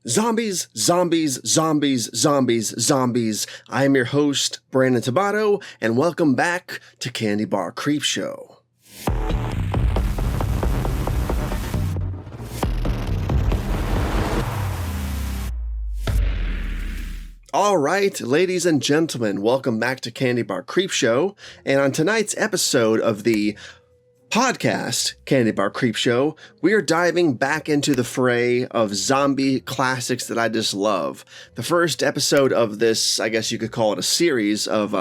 Zombies, zombies, zombies, zombies, zombies. I am your host, Brandon Tobatto, and welcome back to Candy Bar Creepshow. All right, ladies and gentlemen, welcome back to Candy Bar Creepshow, and on tonight's episode of the podcast, Candy Bar Creepshow, we are diving back into the fray of zombie classics that I just love. The first episode of this, I guess you could call it a series of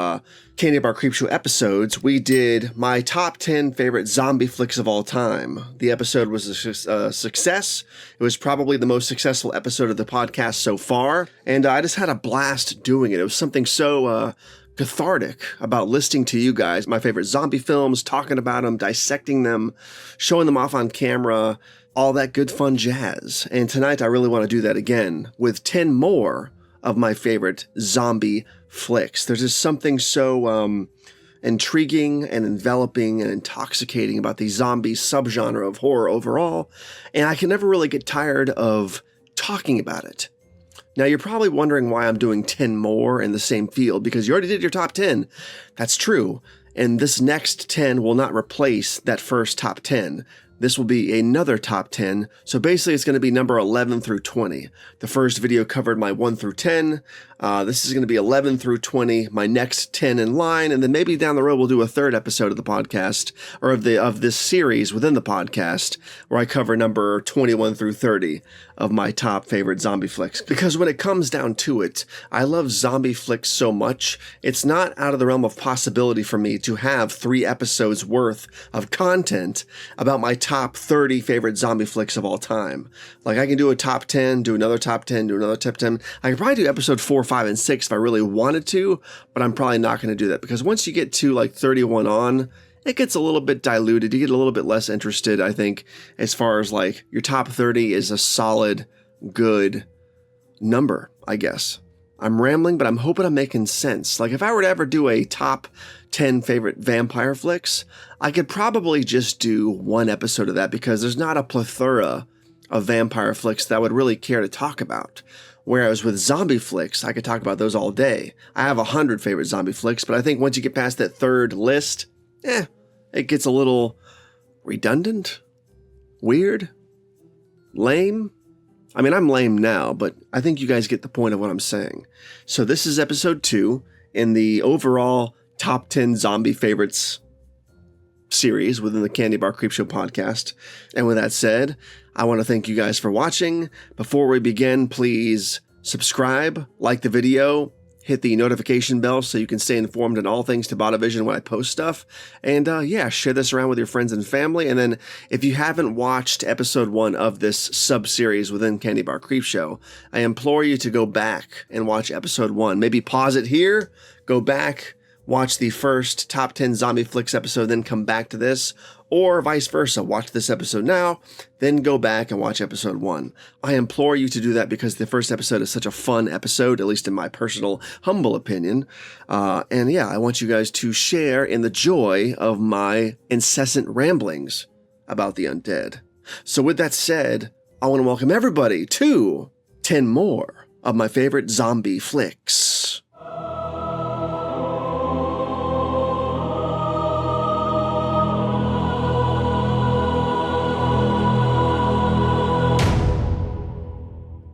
Candy Bar Creepshow episodes, we did my top 10 favorite zombie flicks of all time. The episode was a success. It was probably the most successful episode of the podcast so far, and I just had a blast doing it. It was something so cathartic about listening to you guys, my favorite zombie films, talking about them, dissecting them, showing them off on camera, all that good fun jazz. And tonight I really want to do that again with 10 more of my favorite zombie flicks. There's just something so intriguing and enveloping and intoxicating about the zombie subgenre of horror overall, and I can never really get tired of talking about it. Now, you're probably wondering why I'm doing 10 more in the same field, because you already did your top 10. That's true. And this next 10 will not replace that first top 10. This will be another top 10. So basically, it's going to be number 11 through 20. The first video covered my 1 through 10. This is going to be 11 through 20, my next 10 in line. And then maybe down the road, we'll do a third episode of the podcast, or of this series within the podcast, where I cover number 21 through 30 of my top favorite zombie flicks. Because when it comes down to it, I love zombie flicks so much, it's not out of the realm of possibility for me to have 3 episodes worth of content about my top 30 favorite zombie flicks of all time. Like, I can do a top 10, do another top 10, do another top 10. I could probably do episode 4, 5, and 6 if I really wanted to, but I'm probably not going to do that, because once you get to like 31 on, it gets a little bit diluted. You get a little bit less interested, I think, as far as like your top 30 is a solid, good number, I guess. I'm rambling, but I'm hoping I'm making sense. Like, if I were to ever do a top 10 favorite vampire flicks, I could probably just do one episode of that, because there's not a plethora of vampire flicks that I would really care to talk about. Whereas with zombie flicks, I could talk about those all day. I have 100 favorite zombie flicks, but I think once you get past that third list, it gets a little redundant, weird, lame. I mean, I'm lame now, but I think you guys get the point of what I'm saying. So this is episode 2 in the overall top 10 zombie favorites series within the Candy Bar Creepshow podcast. And with that said, I want to thank you guys for watching. Before we begin, please subscribe, like the video, hit the notification bell so you can stay informed on all things TobattoVision when I post stuff. And share this around with your friends and family. And then if you haven't watched episode 1 of this sub-series within Candy Bar Creepshow, I implore you to go back and watch episode 1. Maybe pause it here, go back, watch the first top 10 zombie flicks episode, then come back to this, or vice versa. Watch this episode now, then go back and watch episode 1. I implore you to do that, because the first episode is such a fun episode, at least in my personal, humble opinion. I want you guys to share in the joy of my incessant ramblings about the undead. So with that said, I want to welcome everybody to 10 more of my favorite zombie flicks.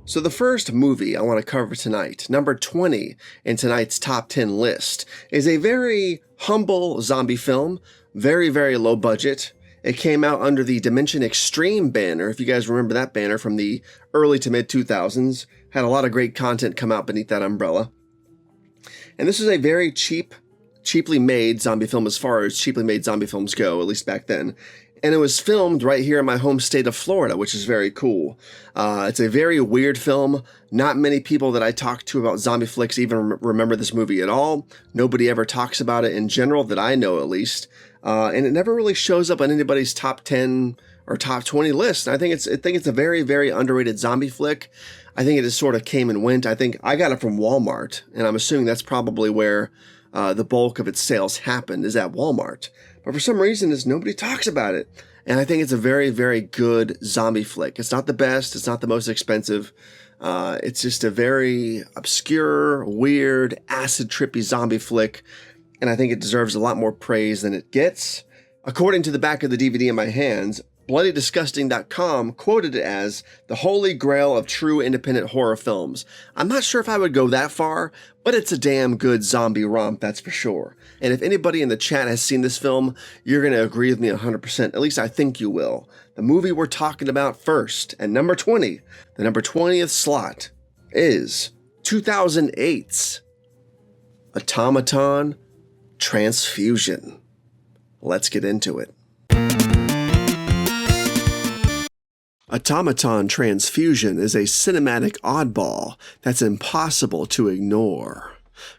So the first movie I want to cover tonight, number 20 in tonight's top 10 list, is a very humble zombie film, very, very low budget. It came out under the Dimension Extreme banner, if you guys remember that banner from the early to mid 2000s. Had a lot of great content come out beneath that umbrella. And this is a very cheaply made zombie film, as far as cheaply made zombie films go, at least back then. And it was filmed right here in my home state of Florida, which is very cool. It's a very weird film. Not many people that I talk to about zombie flicks even remember this movie at all. Nobody ever talks about it in general, that I know at least. And it never really shows up on anybody's top 10 or top 20 list. And I think it's a very, very underrated zombie flick. I think it just sort of came and went. I think I got it from Walmart, and I'm assuming that's probably where the bulk of its sales happened, is at Walmart. But for some reason, nobody talks about it. And I think it's a very, very good zombie flick. It's not the best. It's not the most expensive. It's just a very obscure, weird, acid-trippy zombie flick, and I think it deserves a lot more praise than it gets. According to the back of the DVD in my hands, BloodyDisgusting.com quoted it as the holy grail of true independent horror films. I'm not sure if I would go that far, but it's a damn good zombie romp, that's for sure. And if anybody in the chat has seen this film, you're going to agree with me 100%. At least I think you will. The movie we're talking about first, at number 20, the number 20th slot, is 2008's Automaton Transfusion. Let's get into it. Automaton Transfusion is a cinematic oddball that's impossible to ignore.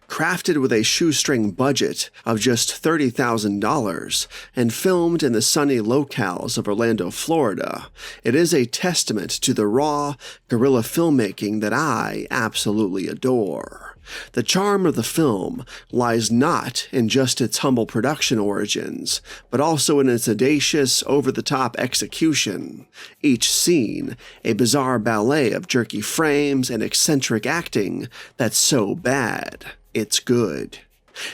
Crafted with a shoestring budget of just $30,000 and filmed in the sunny locales of Orlando, Florida, it is a testament to the raw, guerrilla filmmaking that I absolutely adore. The charm of the film lies not in just its humble production origins, but also in its audacious, over-the-top execution. Each scene, a bizarre ballet of jerky frames and eccentric acting that's so bad, it's good.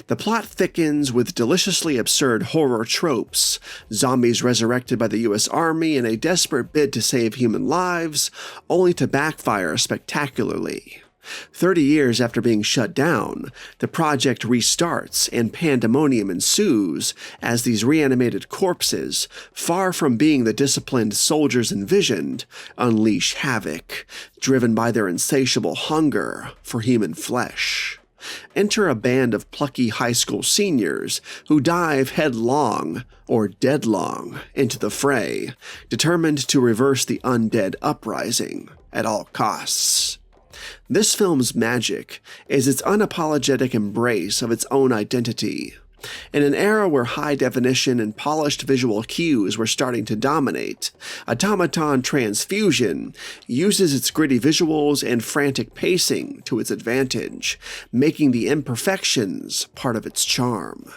The plot thickens with deliciously absurd horror tropes, zombies resurrected by the U.S. Army in a desperate bid to save human lives, only to backfire spectacularly. 30 years after being shut down, the project restarts and pandemonium ensues as these reanimated corpses, far from being the disciplined soldiers envisioned, unleash havoc, driven by their insatiable hunger for human flesh. Enter a band of plucky high school seniors who dive headlong, or deadlong, into the fray, determined to reverse the undead uprising at all costs. This film's magic is its unapologetic embrace of its own identity. In an era where high definition and polished visual cues were starting to dominate, Automaton Transfusion uses its gritty visuals and frantic pacing to its advantage, making the imperfections part of its charm.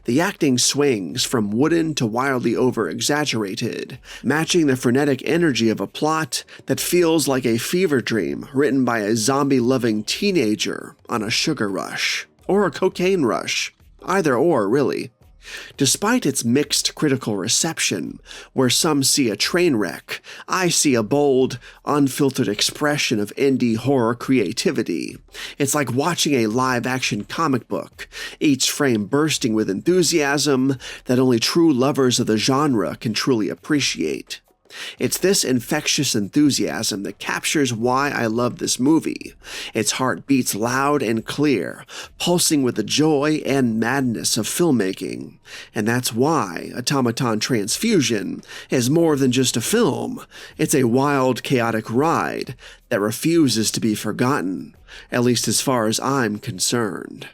The acting swings from wooden to wildly over-exaggerated, matching the frenetic energy of a plot that feels like a fever dream written by a zombie-loving teenager on a sugar rush, or a cocaine rush. Either or, really. Despite its mixed critical reception, where some see a train wreck, I see a bold, unfiltered expression of indie horror creativity. It's like watching a live-action comic book, each frame bursting with enthusiasm that only true lovers of the genre can truly appreciate. It's this infectious enthusiasm that captures why I love this movie. Its heart beats loud and clear, pulsing with the joy and madness of filmmaking. And that's why Automaton Transfusion is more than just a film. It's a wild, chaotic ride that refuses to be forgotten, at least as far as I'm concerned.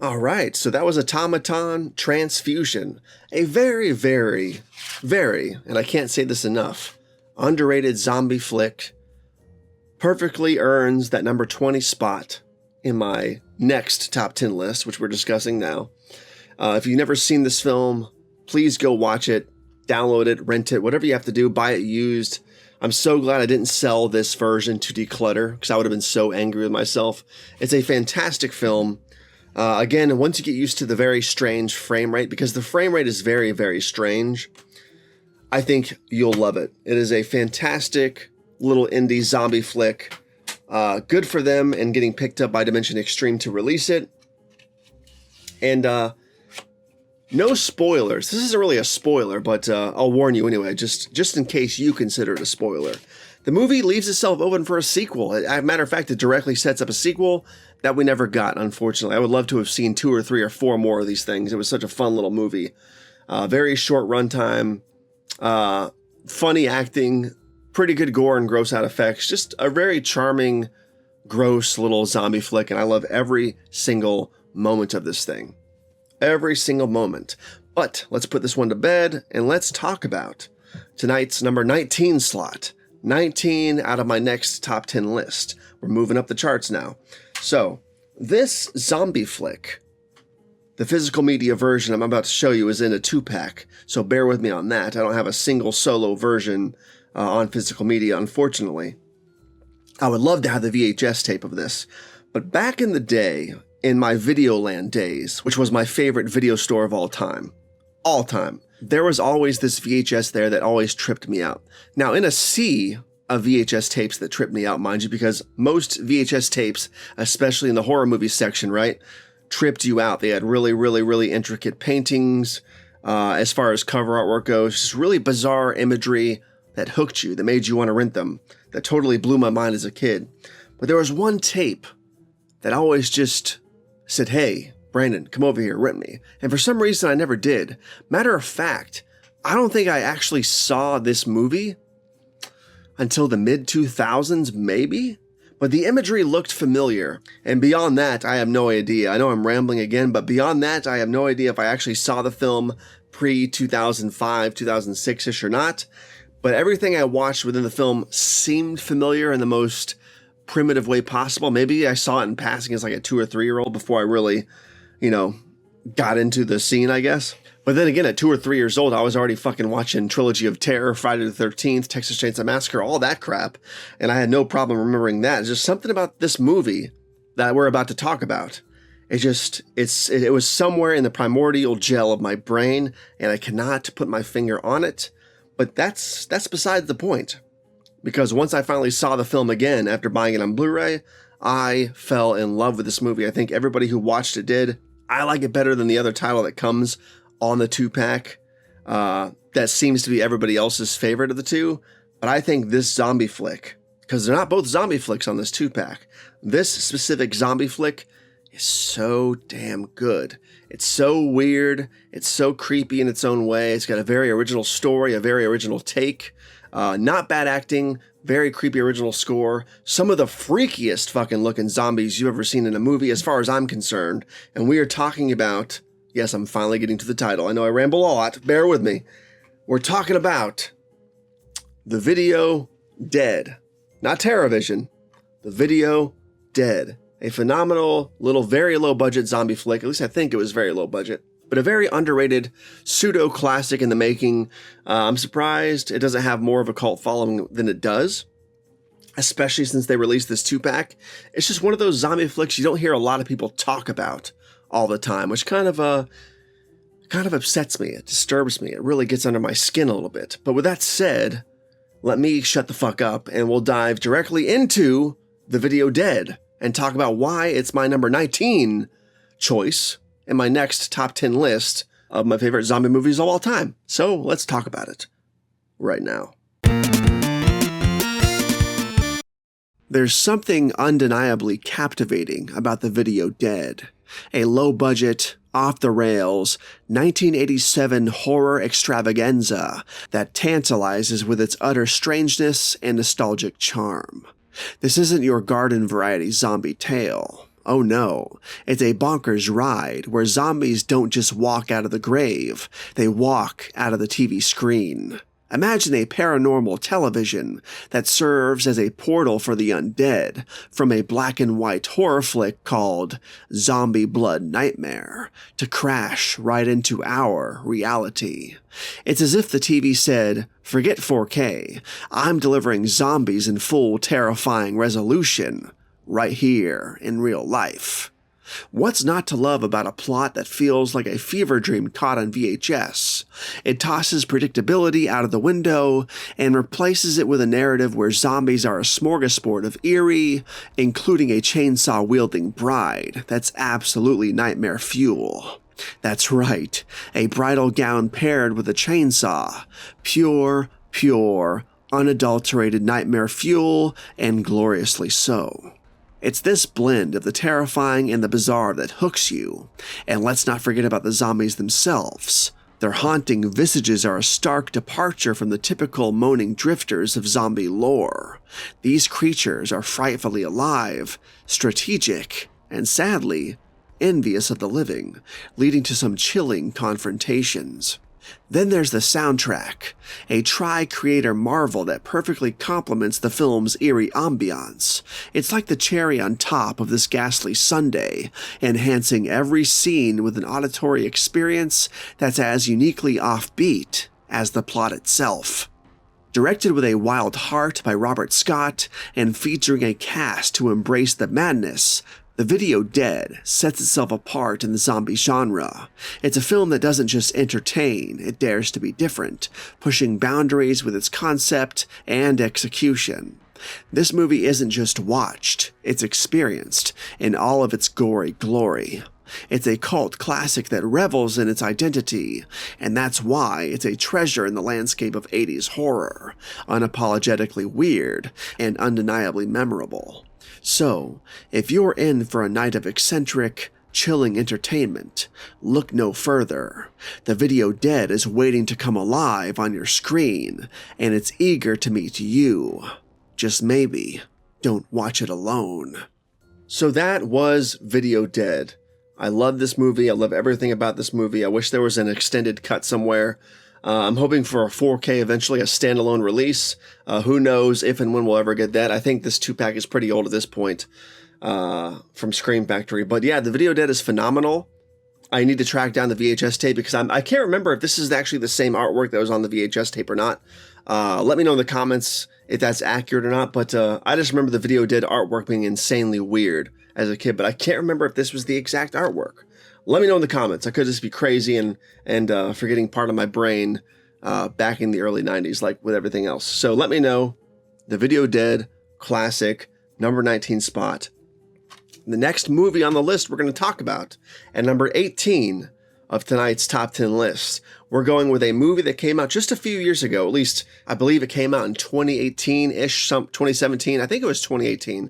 All right, so that was Automaton Transfusion, a very, very, very, and I can't say this enough, underrated zombie flick. Perfectly earns that number 20 spot in my next top 10 list, which we're discussing now. If you've never seen this film, please go watch it, download it, rent it, whatever you have to do, buy it used. I'm so glad I didn't sell this version to Declutter, because I would have been so angry with myself. It's a fantastic film. Again, once you get used to the very strange frame rate, because the frame rate is very, very strange, I think you'll love it. It is a fantastic little indie zombie flick. Good for them and getting picked up by Dimension Extreme to release it. And no spoilers. This isn't really a spoiler, but I'll warn you anyway, just in case you consider it a spoiler. The movie leaves itself open for a sequel. As a matter of fact, it directly sets up a sequel that we never got, unfortunately. I would love to have seen 2 or 3 or 4 more of these things. It was such a fun little movie. Very short runtime, funny acting, pretty good gore and gross out effects. Just a very charming, gross little zombie flick, and I love every single moment of this thing. Every single moment. But let's put this one to bed, and let's talk about tonight's number 19 slot. 19 out of my next top 10 list. We're moving up the charts now. So, this zombie flick, the physical media version I'm about to show you is in a 2-pack, so bear with me on that. I don't have a single solo version on physical media, unfortunately. I would love to have the VHS tape of this. But back in the day, in my Videoland days, which was my favorite video store of all time, there was always this VHS there that always tripped me out. Now, in a sea of VHS tapes that tripped me out, mind you, because most VHS tapes, especially in the horror movie section, right, tripped you out. They had really, really, really intricate paintings as far as cover artwork goes, just really bizarre imagery that hooked you, that made you want to rent them, that totally blew my mind as a kid. But there was one tape that always just said, hey, Brandon, come over here, rent me. And for some reason, I never did. Matter of fact, I don't think I actually saw this movie until the mid-2000s, maybe? But the imagery looked familiar. And beyond that, I have no idea. I know I'm rambling again, but beyond that, I have no idea if I actually saw the film pre-2005, 2006-ish or not. But everything I watched within the film seemed familiar in the most primitive way possible. Maybe I saw it in passing as like a 2 or 3-year-old before I really, got into the scene, I guess. But then again, at 2 or 3 years old, I was already fucking watching Trilogy of Terror, Friday the 13th, Texas Chainsaw Massacre, all that crap. And I had no problem remembering that. It's just something about this movie that we're about to talk about. It was somewhere in the primordial gel of my brain, and I cannot put my finger on it. But that's besides the point. Because once I finally saw the film again after buying it on Blu-ray, I fell in love with this movie. I think everybody who watched it did. I like it better than the other title that comes on the 2-pack. That seems to be everybody else's favorite of the two. But I think this zombie flick, because they're not both zombie flicks on this 2-pack, this specific zombie flick is so damn good. It's so weird. It's so creepy in its own way. It's got a very original story, a very original take. Not bad acting, very creepy original score. Some of the freakiest fucking looking zombies you've ever seen in a movie as far as I'm concerned. And we are talking about, yes, I'm finally getting to the title. I know I ramble a lot. Bear with me. We're talking about The Video Dead. Not TobattoVision. The Video Dead. A phenomenal little very low budget zombie flick. At least I think it was very low budget. But a very underrated pseudo-classic in the making. I'm surprised it doesn't have more of a cult following than it does, especially since they released this 2-pack. It's just one of those zombie flicks you don't hear a lot of people talk about all the time, which kind of upsets me. It disturbs me. It really gets under my skin a little bit. But with that said, let me shut the fuck up and we'll dive directly into The Video Dead and talk about why it's my number 19 choice in my next top 10 list of my favorite zombie movies of all time. So let's talk about it right now. There's something undeniably captivating about The Video Dead, a low-budget, off-the-rails, 1987 horror extravaganza that tantalizes with its utter strangeness and nostalgic charm. This isn't your garden variety zombie tale. Oh no, it's a bonkers ride where zombies don't just walk out of the grave, they walk out of the TV screen. Imagine a paranormal television that serves as a portal for the undead from a black and white horror flick called Zombie Blood Nightmare to crash right into our reality. It's as if the TV said, forget 4K, I'm delivering zombies in full terrifying resolution right here in real life. What's not to love about a plot that feels like a fever dream caught on VHS? It tosses predictability out of the window and replaces it with a narrative where zombies are a smorgasbord of eerie, including a chainsaw-wielding bride that's absolutely nightmare fuel. That's right, a bridal gown paired with a chainsaw. Pure, unadulterated nightmare fuel, and gloriously so. It's this blend of the terrifying and the bizarre that hooks you. And let's not forget about the zombies themselves. Their haunting visages are a stark departure from the typical moaning drifters of zombie lore. These creatures are frightfully alive, strategic, and sadly, envious of the living, leading to some chilling confrontations. Then there's the soundtrack, a tri-creator marvel that perfectly complements the film's eerie ambiance. It's like the cherry on top of this ghastly sundae, enhancing every scene with an auditory experience that's as uniquely offbeat as the plot itself. Directed with a wild heart by Robert Scott and featuring a cast who embrace the madness, The Video Dead sets itself apart in the zombie genre. It's a film that doesn't just entertain, it dares to be different, pushing boundaries with its concept and execution. This movie isn't just watched, it's experienced in all of its gory glory. It's a cult classic that revels in its identity, and that's why it's a treasure in the landscape of 80s horror, unapologetically weird and undeniably memorable. So, if you're in for a night of eccentric, chilling entertainment, look no further. The Video Dead is waiting to come alive on your screen, and it's eager to meet you. Just maybe, don't watch it alone. So that was Video Dead. I love this movie. I love everything about this movie. I wish there was an extended cut somewhere. I'm hoping for a 4K eventually, a standalone release. Who knows if and when we'll ever get that. I think this 2-pack is pretty old at this point from Scream Factory. But yeah, The Video Dead is phenomenal. I need to track down the VHS tape because I can't remember if this is actually the same artwork that was on the VHS tape or not. Let me know in the comments if that's accurate or not. But I just remember the Video Dead artwork being insanely weird as a kid, but I can't remember if this was the exact artwork. Let me know in the comments. I could just be crazy and forgetting part of my brain back in the early 90s, like with everything else. So let me know. The Video Dead classic, number 19 spot. The next movie on the list we're going to talk about, at number 18 of tonight's top 10 list, we're going with a movie that came out just a few years ago. At least I believe it came out in 2018-ish, 2017. I think it was 2018.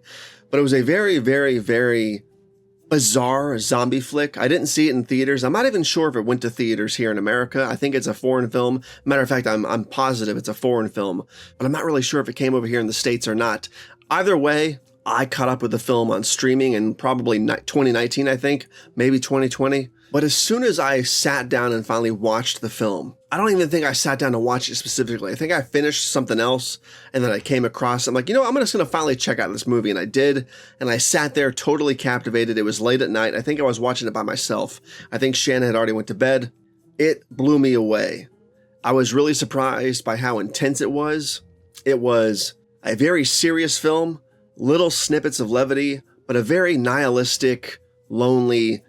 But it was a very, very, very bizarre zombie flick. I didn't see it in theaters. I'm not even sure if it went to theaters here in America. I think it's a foreign film. Matter of fact, I'm positive it's a foreign film, but I'm not really sure if it came over here in the States or not. Either way, I caught up with the film on streaming in probably 2019, I think, maybe 2020. But as soon as I sat down and finally watched the film, I don't even think I sat down to watch it specifically. I think I finished something else and then I came across, I'm like, you know, I'm just going to finally check out this movie. And I did. And I sat there totally captivated. It was late at night. I think I was watching it by myself. I think Shannon had already went to bed. It blew me away. I was really surprised by how intense it was. It was a very serious film, little snippets of levity, but a very nihilistic, lonely,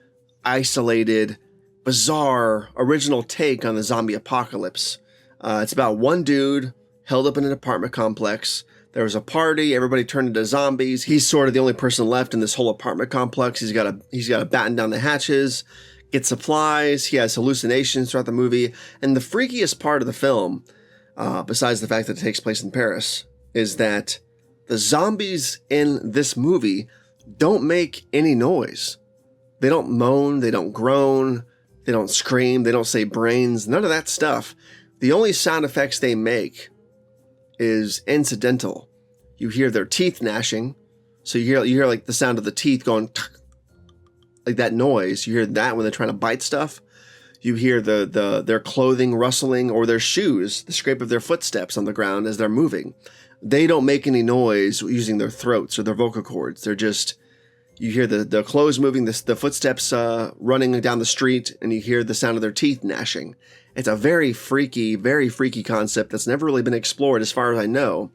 isolated, bizarre, original take on the zombie apocalypse. It's about one dude held up in an apartment complex. There was a party, everybody turned into zombies. He's sort of the only person left in this whole apartment complex. He's got to batten down the hatches, get supplies. He has hallucinations throughout the movie. And the freakiest part of the film, besides the fact that it takes place in Paris, is that the zombies in this movie don't make any noise. They don't moan, they don't groan, they don't scream, they don't say brains, none of that stuff. The only sound effects they make is incidental. You hear their teeth gnashing, so you hear like the sound of the teeth going like that noise. You hear that when they're trying to bite stuff. You hear their clothing rustling or their shoes, the scrape of their footsteps on the ground as they're moving. They don't make any noise using their throats or their vocal cords. They're just, you hear the clothes moving, the footsteps running down the street, and you hear the sound of their teeth gnashing. It's a very freaky concept that's never really been explored, as far as I know,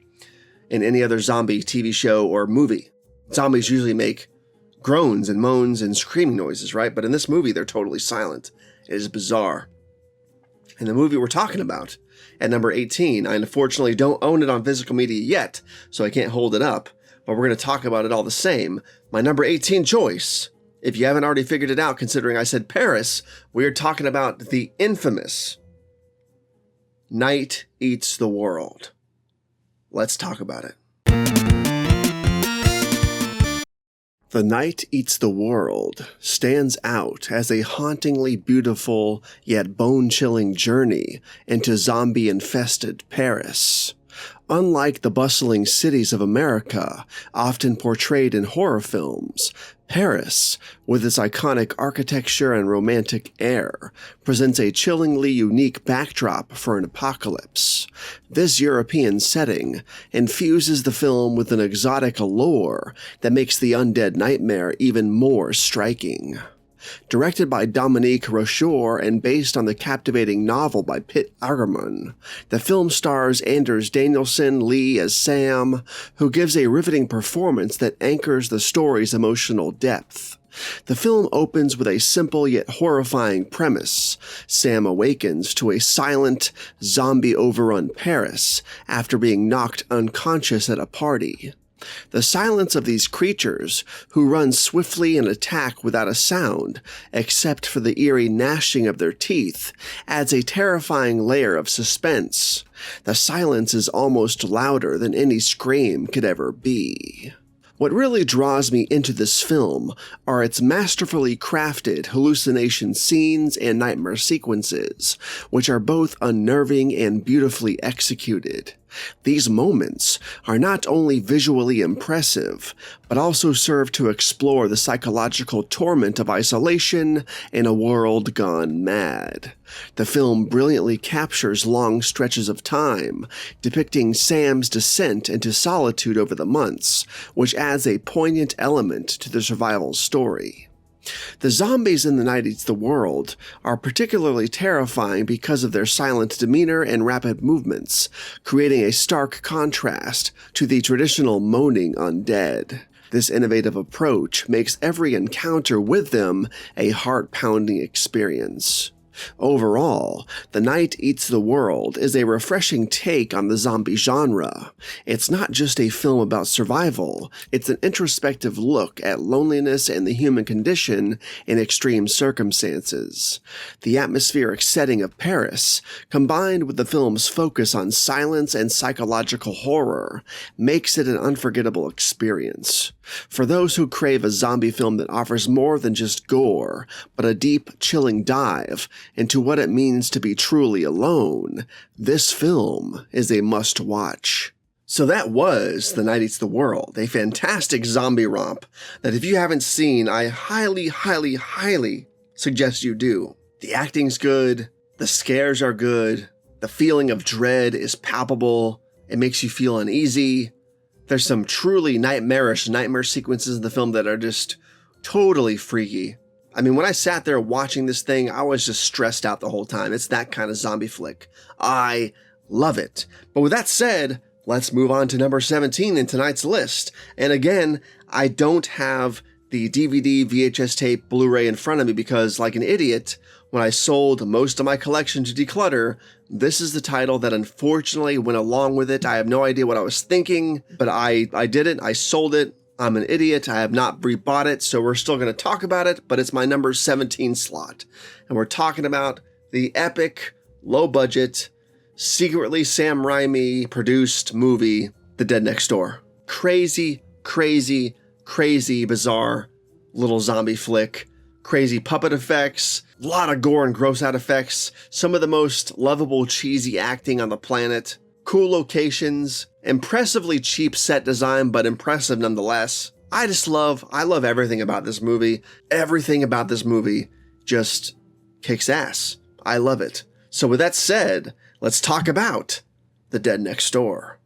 in any other zombie TV show or movie. Zombies usually make groans and moans and screaming noises, right? But in this movie, they're totally silent. It is bizarre. And the movie we're talking about, at number 18, I unfortunately don't own it on physical media yet, so I can't hold it up, but we're going to talk about it all the same. My number 18 choice, if you haven't already figured it out, considering I said Paris, we are talking about the infamous Night Eats the World. Let's talk about it. The Night Eats the World stands out as a hauntingly beautiful yet bone-chilling journey into zombie-infested Paris. Unlike the bustling cities of America, often portrayed in horror films, Paris, with its iconic architecture and romantic air, presents a chillingly unique backdrop for an apocalypse. This European setting infuses the film with an exotic allure that makes the undead nightmare even more striking. Directed by Dominique Rocheur and based on the captivating novel by Pitt Agerman, the film stars Anders Danielsen Lee as Sam, who gives a riveting performance that anchors the story's emotional depth. The film opens with a simple yet horrifying premise. Sam awakens to a silent, zombie-overrun Paris after being knocked unconscious at a party. The silence of these creatures, who run swiftly and attack without a sound, except for the eerie gnashing of their teeth, adds a terrifying layer of suspense. The silence is almost louder than any scream could ever be. What really draws me into this film are its masterfully crafted hallucination scenes and nightmare sequences, which are both unnerving and beautifully executed. These moments are not only visually impressive, but also serve to explore the psychological torment of isolation in a world gone mad. The film brilliantly captures long stretches of time, depicting Sam's descent into solitude over the months, which adds a poignant element to the survival story. The zombies in The Night Eats the World are particularly terrifying because of their silent demeanor and rapid movements, creating a stark contrast to the traditional moaning undead. This innovative approach makes every encounter with them a heart-pounding experience. Overall, The Night Eats the World is a refreshing take on the zombie genre. It's not just a film about survival, it's an introspective look at loneliness and the human condition in extreme circumstances. The atmospheric setting of Paris, combined with the film's focus on silence and psychological horror, makes it an unforgettable experience. For those who crave a zombie film that offers more than just gore, but a deep, chilling dive into what it means to be truly alone, this film is a must-watch. So that was The Night Eats the World, a fantastic zombie romp that if you haven't seen, I highly, highly, highly suggest you do. The acting's good, the scares are good, the feeling of dread is palpable, it makes you feel uneasy. There's some truly nightmarish nightmare sequences in the film that are just totally freaky. I mean, when I sat there watching this thing, I was just stressed out the whole time. It's that kind of zombie flick. I love it. But with that said, let's move on to number 17 in tonight's list. And again, I don't have the DVD, VHS tape, Blu-ray in front of me because, like an idiot, when I sold most of my collection to declutter, this is the title that unfortunately went along with it. I have no idea what I was thinking, but I did it. I sold it. I'm an idiot. I have not rebought it, so we're still going to talk about it, but it's my number 17 slot. And we're talking about the epic, low-budget, secretly Sam Raimi produced movie, The Dead Next Door. Crazy, crazy, crazy, bizarre little zombie flick. Crazy puppet effects, a lot of gore and gross out effects, some of the most lovable cheesy acting on the planet, cool locations, impressively cheap set design, but impressive nonetheless. I love everything about this movie. Everything about this movie just kicks ass. I love it. So with that said, let's talk about The Dead Next Door.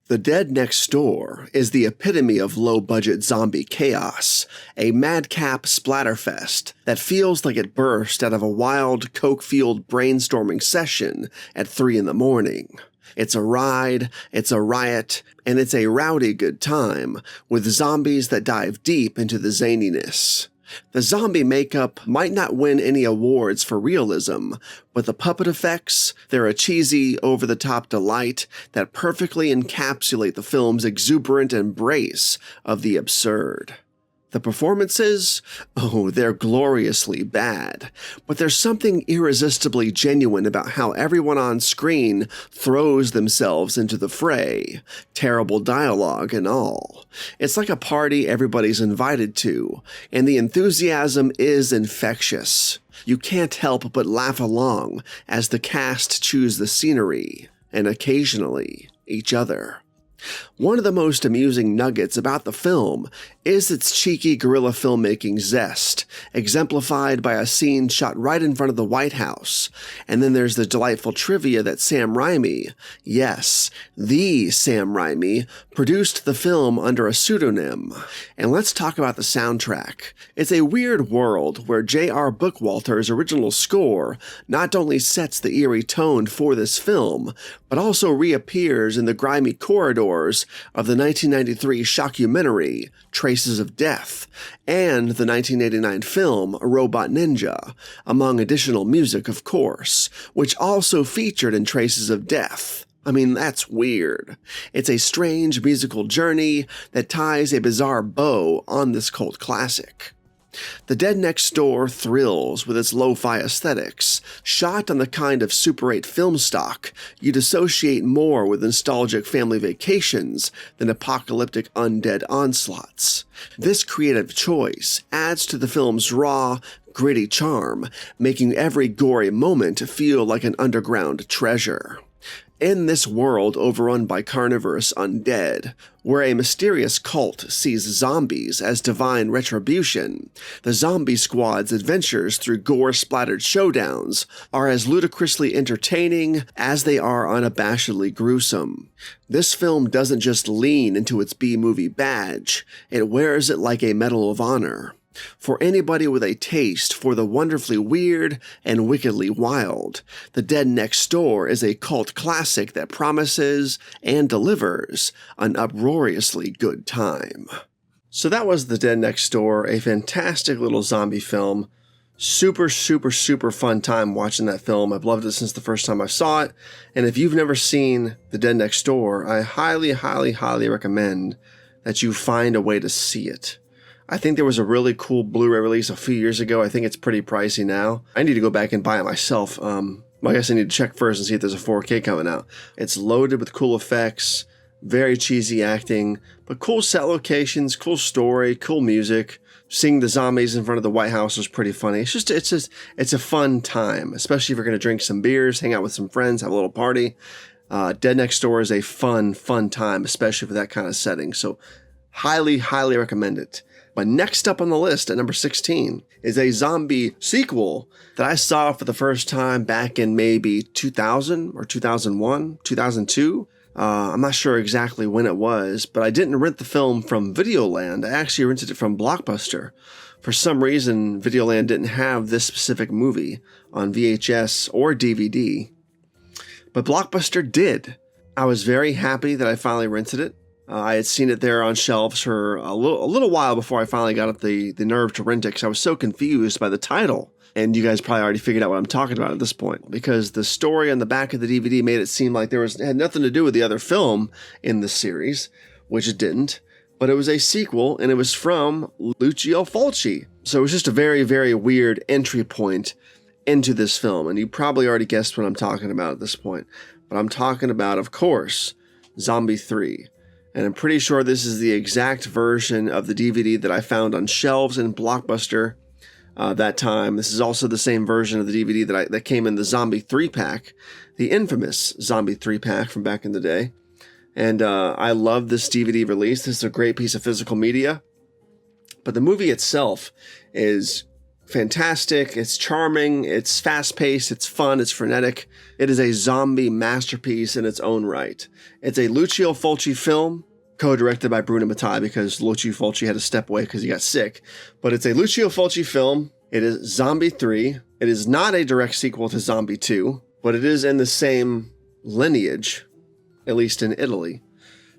The Dead Next Door is the epitome of low-budget zombie chaos, a madcap splatterfest that feels like it burst out of a wild, coke-fueled brainstorming session at 3 a.m. It's a ride, it's a riot, and it's a rowdy good time, with zombies that dive deep into the zaniness. The zombie makeup might not win any awards for realism, but the puppet effects, they're a cheesy, over-the-top delight that perfectly encapsulate the film's exuberant embrace of the absurd. The performances? Oh, they're gloriously bad. But there's something irresistibly genuine about how everyone on screen throws themselves into the fray. Terrible dialogue and all. It's like a party everybody's invited to, and the enthusiasm is infectious. You can't help but laugh along as the cast chews the scenery, and occasionally each other. One of the most amusing nuggets about the film is its cheeky guerrilla filmmaking zest, exemplified by a scene shot right in front of the White House. And then there's the delightful trivia that Sam Raimi, yes, the Sam Raimi, produced the film under a pseudonym. And let's talk about the soundtrack. It's a weird world where J.R. Bookwalter's original score not only sets the eerie tone for this film, but also reappears in the grimy corridors of the 1993 shockumentary, Traces of Death, and the 1989 film, Robot Ninja, among additional music, of course, which also featured in Traces of Death. I mean, that's weird. It's a strange musical journey that ties a bizarre bow on this cult classic. The Dead Next Door thrills with its lo-fi aesthetics, shot on the kind of Super 8 film stock you'd associate more with nostalgic family vacations than apocalyptic undead onslaughts. This creative choice adds to the film's raw, gritty charm, making every gory moment feel like an underground treasure. In this world overrun by carnivorous undead, where a mysterious cult sees zombies as divine retribution, the Zombie Squad's adventures through gore-splattered showdowns are as ludicrously entertaining as they are unabashedly gruesome. This film doesn't just lean into its B-movie badge, it wears it like a Medal of Honor. For anybody with a taste for the wonderfully weird and wickedly wild, The Dead Next Door is a cult classic that promises and delivers an uproariously good time. So that was The Dead Next Door, a fantastic little zombie film. Super fun time watching that film. I've loved it since the first time I saw it. And if you've never seen The Dead Next Door, I highly recommend that you find a way to see it. I think there was a really cool Blu-ray release a few years ago. I think it's pretty pricey now. I need to go back and buy it myself. I guess I need to check first and see if there's a 4K coming out. It's loaded with cool effects, very cheesy acting, but cool set locations, cool story, cool music. Seeing the zombies in front of the White House was pretty funny. It's a fun time, especially if you're going to drink some beers, hang out with some friends, have a little party. Dead Next Door is a fun time, especially for that kind of setting. So highly recommend it. But next up on the list at number 16 is a zombie sequel that I saw for the first time back in maybe 2000 or 2001, 2002. I'm not sure exactly when it was, but I didn't rent the film from Videoland. I actually rented it from Blockbuster. For some reason, Videoland didn't have this specific movie on VHS or DVD, but Blockbuster did. I was very happy that I finally rented it. I had seen it there on shelves for a little while before I finally got up the nerve to rent it because I was so confused by the title. And you guys probably already figured out what I'm talking about at this point, because the story on the back of the DVD made it seem like had nothing to do with the other film in the series, which it didn't. But it was a sequel, and it was from Lucio Fulci. So it was just a very weird entry point into this film. And you probably already guessed what I'm talking about at this point. But I'm talking about, of course, Zombie 3. And I'm pretty sure this is the exact version of the DVD that I found on shelves in Blockbuster that time. This is also the same version of the DVD that came in the Zombie 3-pack, the infamous Zombie 3-pack from back in the day. And I love this DVD release. This is a great piece of physical media. But the movie itself is fantastic. It's charming. It's fast-paced. It's fun. It's frenetic. It is a zombie masterpiece in its own right. It's a Lucio Fulci film, co-directed by Bruno Mattei, because Lucio Fulci had to step away because he got sick. But it's a Lucio Fulci film. It is Zombie 3. It is not a direct sequel to Zombie 2, but it is in the same lineage, at least in Italy.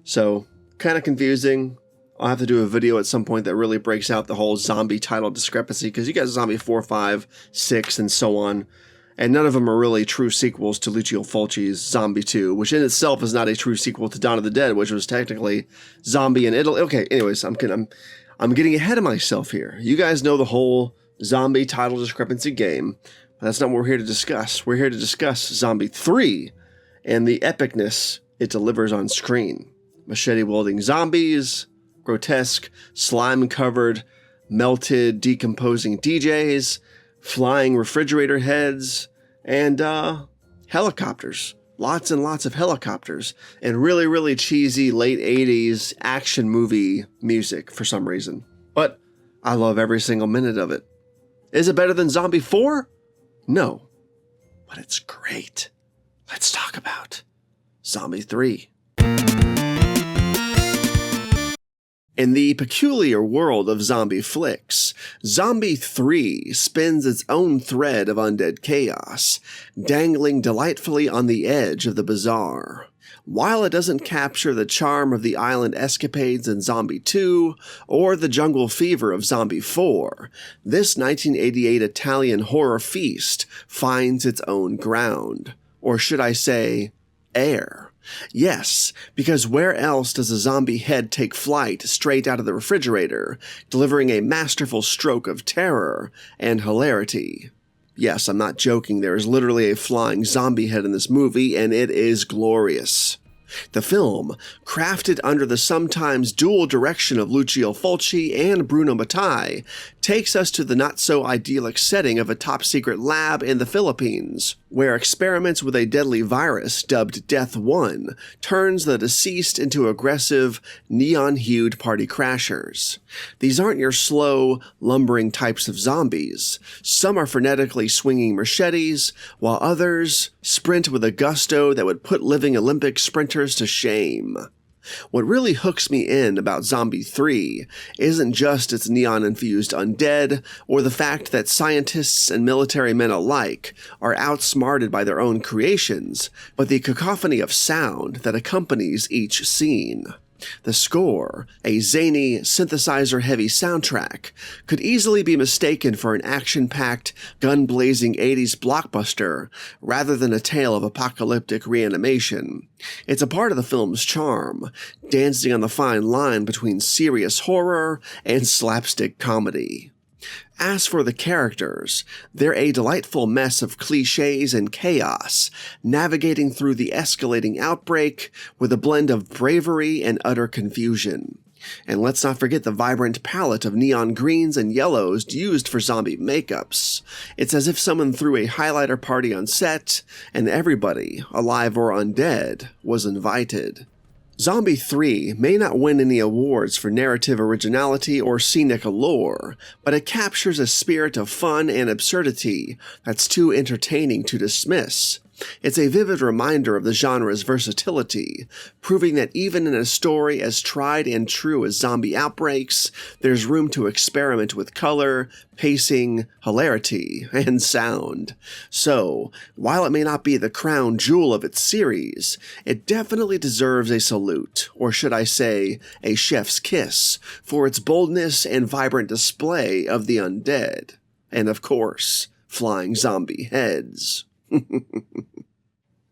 So, kind of confusing. I'll have to do a video at some point that really breaks out the whole zombie title discrepancy, because you got Zombie 4, 5, 6, and so on. And none of them are really true sequels to Lucio Fulci's Zombie 2, which in itself is not a true sequel to Dawn of the Dead, which was technically Zombie in Italy. Okay, anyways, I'm getting ahead of myself here. You guys know the whole zombie title discrepancy game, but that's not what we're here to discuss. We're here to discuss Zombie 3 and the epicness it delivers on screen. Machete-wielding zombies, grotesque, slime-covered, melted, decomposing DJs, flying refrigerator heads, and helicopters. lots and lots of helicopters, and really, really cheesy late 80s action movie music for some reason. But I love every single minute of it. Is it better than Zombie 4? No. But it's great. Let's talk about Zombie 3. In the peculiar world of zombie flicks, Zombie 3 spins its own thread of undead chaos, dangling delightfully on the edge of the bizarre. While it doesn't capture the charm of the island escapades in Zombie 2 or the jungle fever of Zombie 4, this 1988 Italian horror feast finds its own ground. Or should I say, air. Yes, because where else does a zombie head take flight straight out of the refrigerator, delivering a masterful stroke of terror and hilarity? Yes, I'm not joking, there is literally a flying zombie head in this movie, and it is glorious. The film, crafted under the sometimes dual direction of Lucio Fulci and Bruno Mattei, takes us to the not-so-idyllic setting of a top-secret lab in the Philippines, where experiments with a deadly virus dubbed Death 1 turns the deceased into aggressive, neon-hued party crashers. These aren't your slow, lumbering types of zombies. Some are frenetically swinging machetes, while others sprint with a gusto that would put living Olympic sprinters to shame. What really hooks me in about Zombie 3 isn't just its neon-infused undead, or the fact that scientists and military men alike are outsmarted by their own creations, but the cacophony of sound that accompanies each scene. The score, a zany, synthesizer-heavy soundtrack, could easily be mistaken for an action-packed, gun-blazing 80s blockbuster rather than a tale of apocalyptic reanimation. It's a part of the film's charm, dancing on the fine line between serious horror and slapstick comedy. As for the characters, they're a delightful mess of cliches and chaos, navigating through the escalating outbreak with a blend of bravery and utter confusion. And let's not forget the vibrant palette of neon greens and yellows used for zombie makeups. It's as if someone threw a highlighter party on set, and everybody, alive or undead, was invited. Zombie 3 may not win any awards for narrative originality or scenic allure, but it captures a spirit of fun and absurdity that's too entertaining to dismiss. It's a vivid reminder of the genre's versatility, proving that even in a story as tried and true as Zombie Outbreaks, there's room to experiment with color, pacing, hilarity, and sound. So, while it may not be the crown jewel of its series, it definitely deserves a salute, or should I say, a chef's kiss, for its boldness and vibrant display of the undead. And of course, flying zombie heads.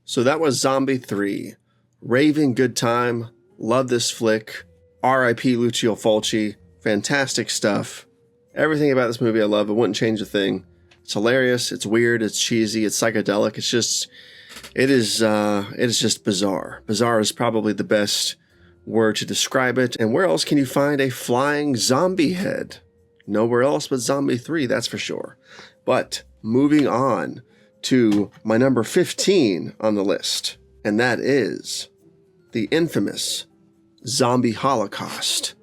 So that was Zombie 3. Raving good time. Love this flick. R.I.P. Lucio Fulci. Fantastic stuff. Everything about this movie I love. I wouldn't change a thing. It's hilarious. It's weird. It's cheesy. It's psychedelic. It is just bizarre. Bizarre is probably the best word to describe it. And where else can you find a flying zombie head? Nowhere else but Zombie 3, that's for sure. But moving on to my number 15 on the list, and that is the infamous Zombie Holocaust.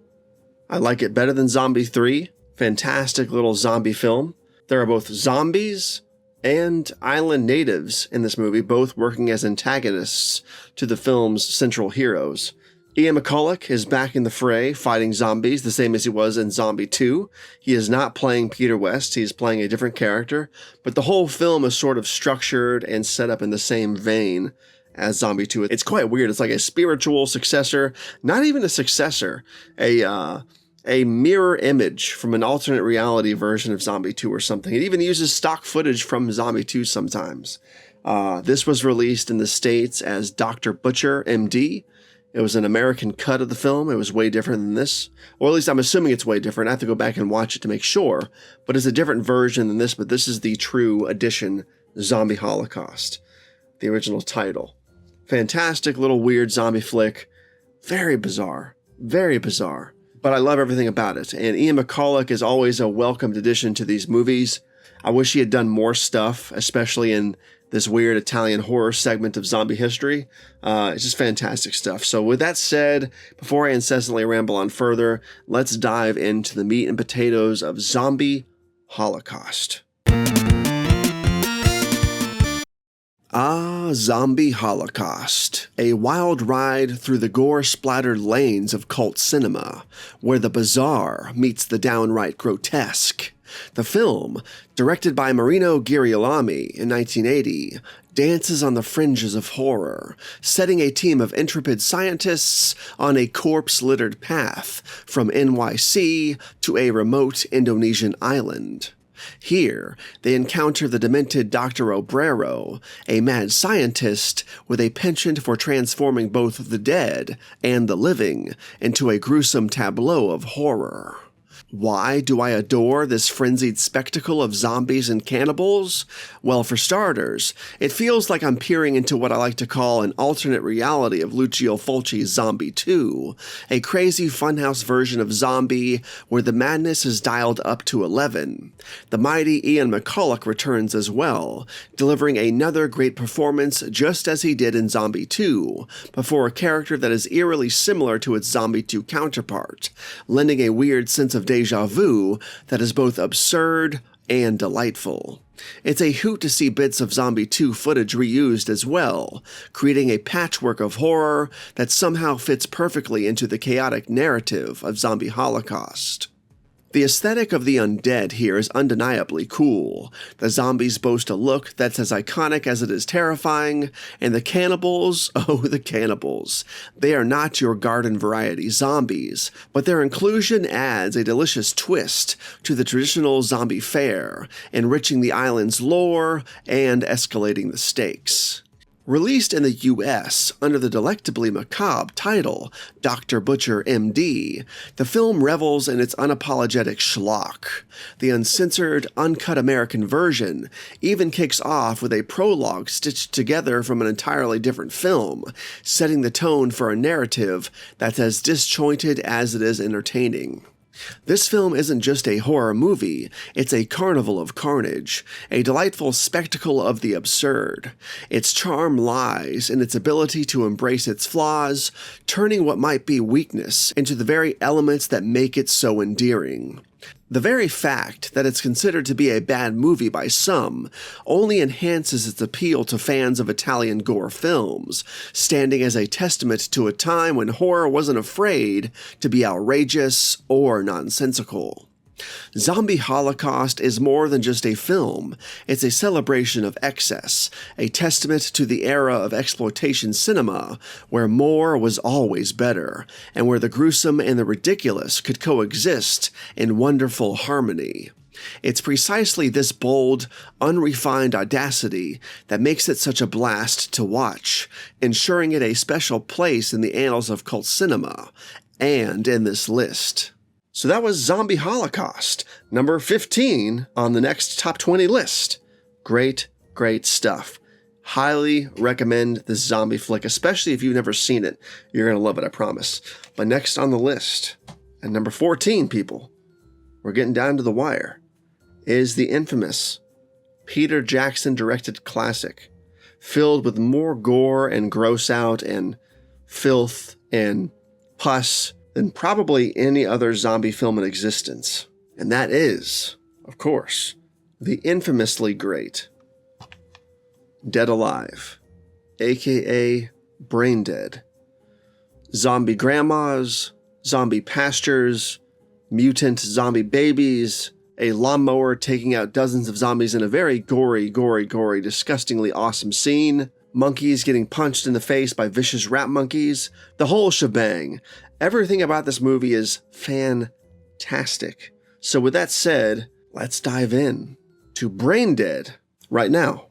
I like it better than Zombie 3. Fantastic little zombie film. There are both zombies and island natives in this movie, both working as antagonists to the film's central heroes. Ian McCulloch is back in the fray, fighting zombies, the same as he was in Zombie 2. He is not playing Peter West, he's playing a different character, but the whole film is sort of structured and set up in the same vein as Zombie 2. It's quite weird. It's like a spiritual successor, not even a successor, a mirror image from an alternate reality version of Zombie 2 or something. It even uses stock footage from Zombie 2 sometimes. This was released in the States as Dr. Butcher, MD. It was an American cut of the film. It was way different than this. Or at least I'm assuming it's way different. I have to go back and watch it to make sure. But it's a different version than this, but this is the true edition, Zombie Holocaust, the original title. Fantastic little weird zombie flick. Very bizarre. Very bizarre. But I love everything about it. And Ian McCulloch is always a welcomed addition to these movies. I wish he had done more stuff, especially in this weird Italian horror segment of zombie history. It's just fantastic stuff. So with that said, before I incessantly ramble on further, let's dive into the meat and potatoes of Zombie Holocaust. Zombie Holocaust, a wild ride through the gore-splattered lanes of cult cinema, where the bizarre meets the downright grotesque. The film, directed by Marino Girolami in 1980, dances on the fringes of horror, setting a team of intrepid scientists on a corpse-littered path from NYC to a remote Indonesian island. Here, they encounter the demented Dr. Obrero, a mad scientist with a penchant for transforming both the dead and the living into a gruesome tableau of horror. Why do I adore this frenzied spectacle of zombies and cannibals? Well, for starters, it feels like I'm peering into what I like to call an alternate reality of Lucio Fulci's Zombie 2, a crazy funhouse version of Zombie where the madness is dialed up to 11. The mighty Ian McCulloch returns as well, delivering another great performance just as he did in Zombie 2, before a character that is eerily similar to its Zombie 2 counterpart, lending a weird sense of deja vu that is both absurd and delightful. It's a hoot to see bits of Zombie 2 footage reused as well, creating a patchwork of horror that somehow fits perfectly into the chaotic narrative of Zombie Holocaust. The aesthetic of the undead here is undeniably cool. The zombies boast a look that's as iconic as it is terrifying, and the cannibals, oh the cannibals. They are not your garden variety zombies, but their inclusion adds a delicious twist to the traditional zombie fare, enriching the island's lore and escalating the stakes. Released in the US under the delectably macabre title Dr. Butcher, MD, the film revels in its unapologetic schlock. The uncensored, uncut American version even kicks off with a prologue stitched together from an entirely different film, setting the tone for a narrative that's as disjointed as it is entertaining. This film isn't just a horror movie, it's a carnival of carnage, a delightful spectacle of the absurd. Its charm lies in its ability to embrace its flaws, turning what might be weakness into the very elements that make it so endearing. The very fact that it's considered to be a bad movie by some only enhances its appeal to fans of Italian gore films, standing as a testament to a time when horror wasn't afraid to be outrageous or nonsensical. Zombie Holocaust is more than just a film, it's a celebration of excess, a testament to the era of exploitation cinema, where more was always better, and where the gruesome and the ridiculous could coexist in wonderful harmony. It's precisely this bold, unrefined audacity that makes it such a blast to watch, ensuring it a special place in the annals of cult cinema, and in this list. So that was Zombie Holocaust, number 15 on the next top 20 list. Great, great stuff. Highly recommend this zombie flick, especially if you've never seen it. You're going to love it, I promise. But next on the list, at number 14, people, we're getting down to the wire, is the infamous Peter Jackson-directed classic, filled with more gore and gross out and filth and pus than probably any other zombie film in existence. And that is, of course, the infamously great Dead Alive, aka Brain Dead. Zombie grandmas, zombie pastures, mutant zombie babies, a lawnmower taking out dozens of zombies in a very gory, disgustingly awesome scene, monkeys getting punched in the face by vicious rat monkeys, the whole shebang. Everything about this movie is fantastic. So with that said, let's dive in to Brain Dead right now.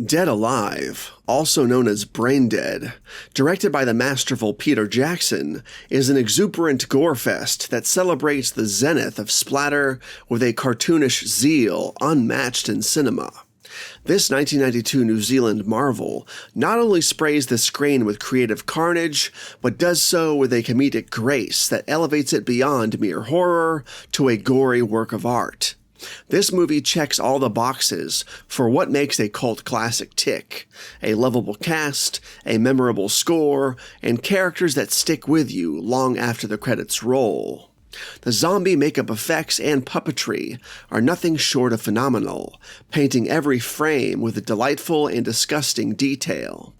Dead Alive, also known as Brain Dead, directed by the masterful Peter Jackson, is an exuberant gore fest that celebrates the zenith of splatter with a cartoonish zeal unmatched in cinema. This 1992 New Zealand marvel not only sprays the screen with creative carnage, but does so with a comedic grace that elevates it beyond mere horror to a gory work of art. This movie checks all the boxes for what makes a cult classic tick: a lovable cast, a memorable score, and characters that stick with you long after the credits roll. The zombie makeup effects and puppetry are nothing short of phenomenal, painting every frame with a delightful and disgusting detail.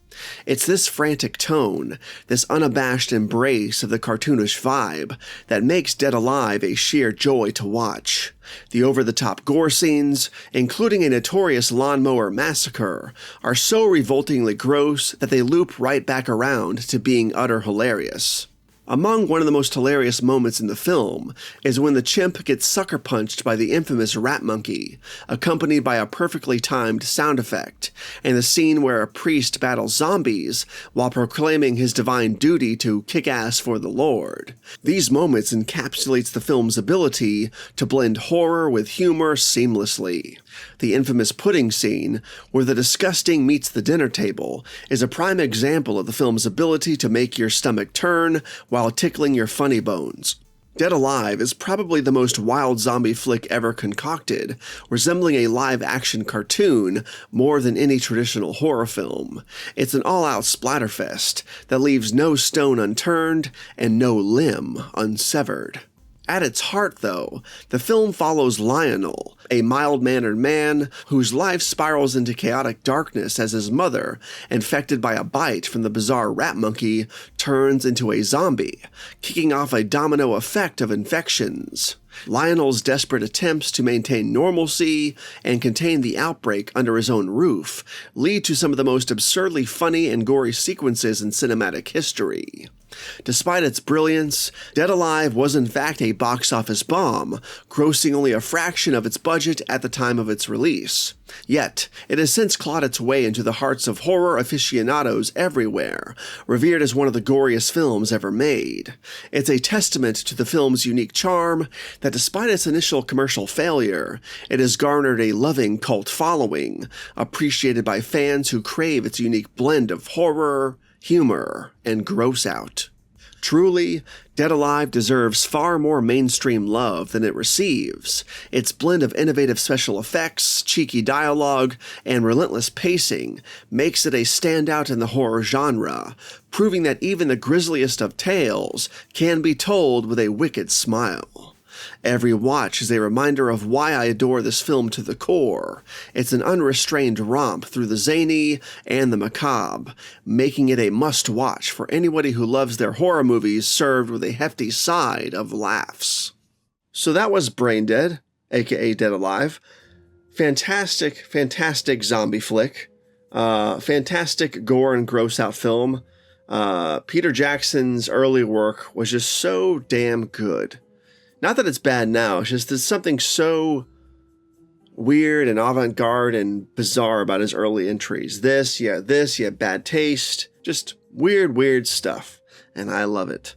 It's this frantic tone, this unabashed embrace of the cartoonish vibe, that makes Dead Alive a sheer joy to watch. The over-the-top gore scenes, including a notorious lawnmower massacre, are so revoltingly gross that they loop right back around to being utter hilarious. Among one of the most hilarious moments in the film is when the chimp gets sucker punched by the infamous rat monkey, accompanied by a perfectly timed sound effect, and the scene where a priest battles zombies while proclaiming his divine duty to kick ass for the Lord. These moments encapsulates the film's ability to blend horror with humor seamlessly. The infamous pudding scene, where the disgusting meets the dinner table, is a prime example of the film's ability to make your stomach turn while tickling your funny bones. Dead Alive is probably the most wild zombie flick ever concocted, resembling a live-action cartoon more than any traditional horror film. It's an all-out splatterfest that leaves no stone unturned and no limb unsevered. At its heart, though, the film follows Lionel, a mild-mannered man whose life spirals into chaotic darkness as his mother, infected by a bite from the bizarre rat monkey, turns into a zombie, kicking off a domino effect of infections. Lionel's desperate attempts to maintain normalcy and contain the outbreak under his own roof lead to some of the most absurdly funny and gory sequences in cinematic history. Despite its brilliance, Dead Alive was in fact a box office bomb, grossing only a fraction of its budget at the time of its release. Yet, it has since clawed its way into the hearts of horror aficionados everywhere, revered as one of the goriest films ever made. It's a testament to the film's unique charm that despite its initial commercial failure, it has garnered a loving cult following, appreciated by fans who crave its unique blend of horror, humor, and gross out. Truly, Dead Alive deserves far more mainstream love than it receives. Its blend of innovative special effects, cheeky dialogue, and relentless pacing makes it a standout in the horror genre, proving that even the grisliest of tales can be told with a wicked smile. Every watch is a reminder of why I adore this film to the core. It's an unrestrained romp through the zany and the macabre, making it a must-watch for anybody who loves their horror movies served with a hefty side of laughs. So that was Braindead, aka Dead Alive. Fantastic, fantastic zombie flick. Fantastic gore and gross out film. Peter Jackson's early work was just so damn good. Not that it's bad now, it's just there's something so weird and avant-garde and bizarre about his early entries. This, bad taste, just weird stuff, and I love it.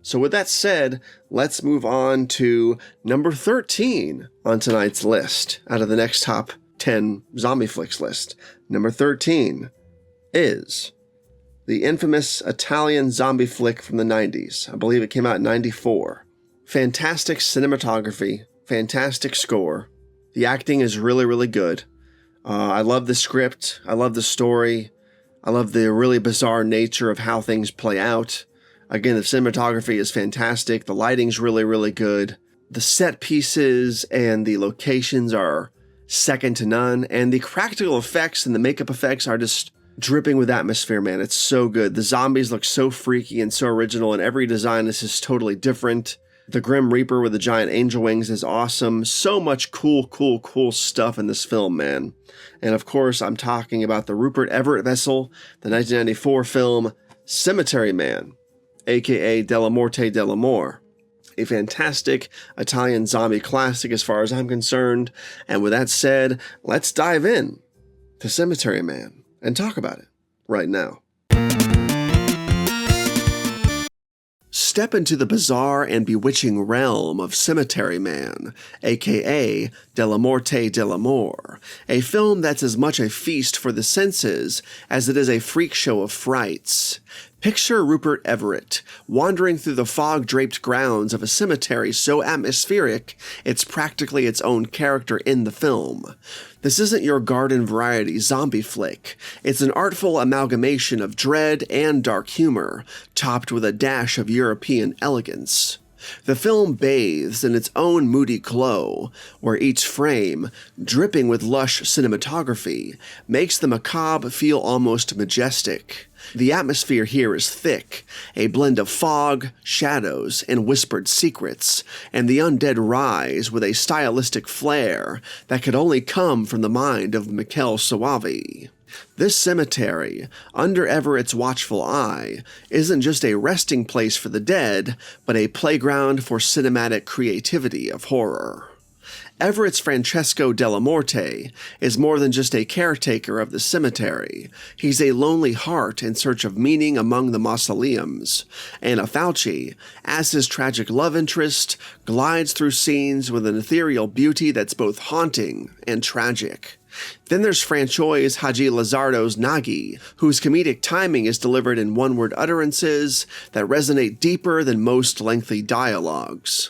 So with that said, let's move on to number 13 on tonight's list, out of the next top 10 zombie flicks list. Number 13 is the infamous Italian zombie flick from the 90s. I believe it came out in 94. Fantastic cinematography, fantastic score. The acting is really good. I love the script. I love the story. I love the really bizarre nature of how things play out. Again, the cinematography is fantastic. The lighting's really good. The set pieces and the locations are second to none. And the practical effects and the makeup effects are just dripping with atmosphere, man. It's so good. The zombies look so freaky and so original, and every design is just totally different. The Grim Reaper with the giant angel wings is awesome. So much cool stuff in this film, man. And of course, I'm talking about the Rupert Everett vessel, the 1994 film Cemetery Man, aka Della Morte dell'Amore. A fantastic Italian zombie classic as far as I'm concerned. And with that said, let's dive in to Cemetery Man and talk about it right now. Step into the bizarre and bewitching realm of Cemetery Man, aka Della Morte dell'Amore, a film that's as much a feast for the senses as it is a freak show of frights. Picture Rupert Everett wandering through the fog-draped grounds of a cemetery so atmospheric it's practically its own character in the film. This isn't your garden variety zombie flick. It's an artful amalgamation of dread and dark humor, topped with a dash of European elegance. The film bathes in its own moody glow, where each frame, dripping with lush cinematography, makes the macabre feel almost majestic. The atmosphere here is thick, a blend of fog, shadows, and whispered secrets, and the undead rise with a stylistic flair that could only come from the mind of Mikel Soavi. This cemetery, under Everett's watchful eye, isn't just a resting place for the dead, but a playground for cinematic creativity of horror. Everett's Francesco Della Morte is more than just a caretaker of the cemetery. He's a lonely heart in search of meaning among the mausoleums. Anna Fauci, as his tragic love interest, glides through scenes with an ethereal beauty that's both haunting and tragic. Then there's Francois Haji Lizardo's Nagi, whose comedic timing is delivered in one-word utterances that resonate deeper than most lengthy dialogues.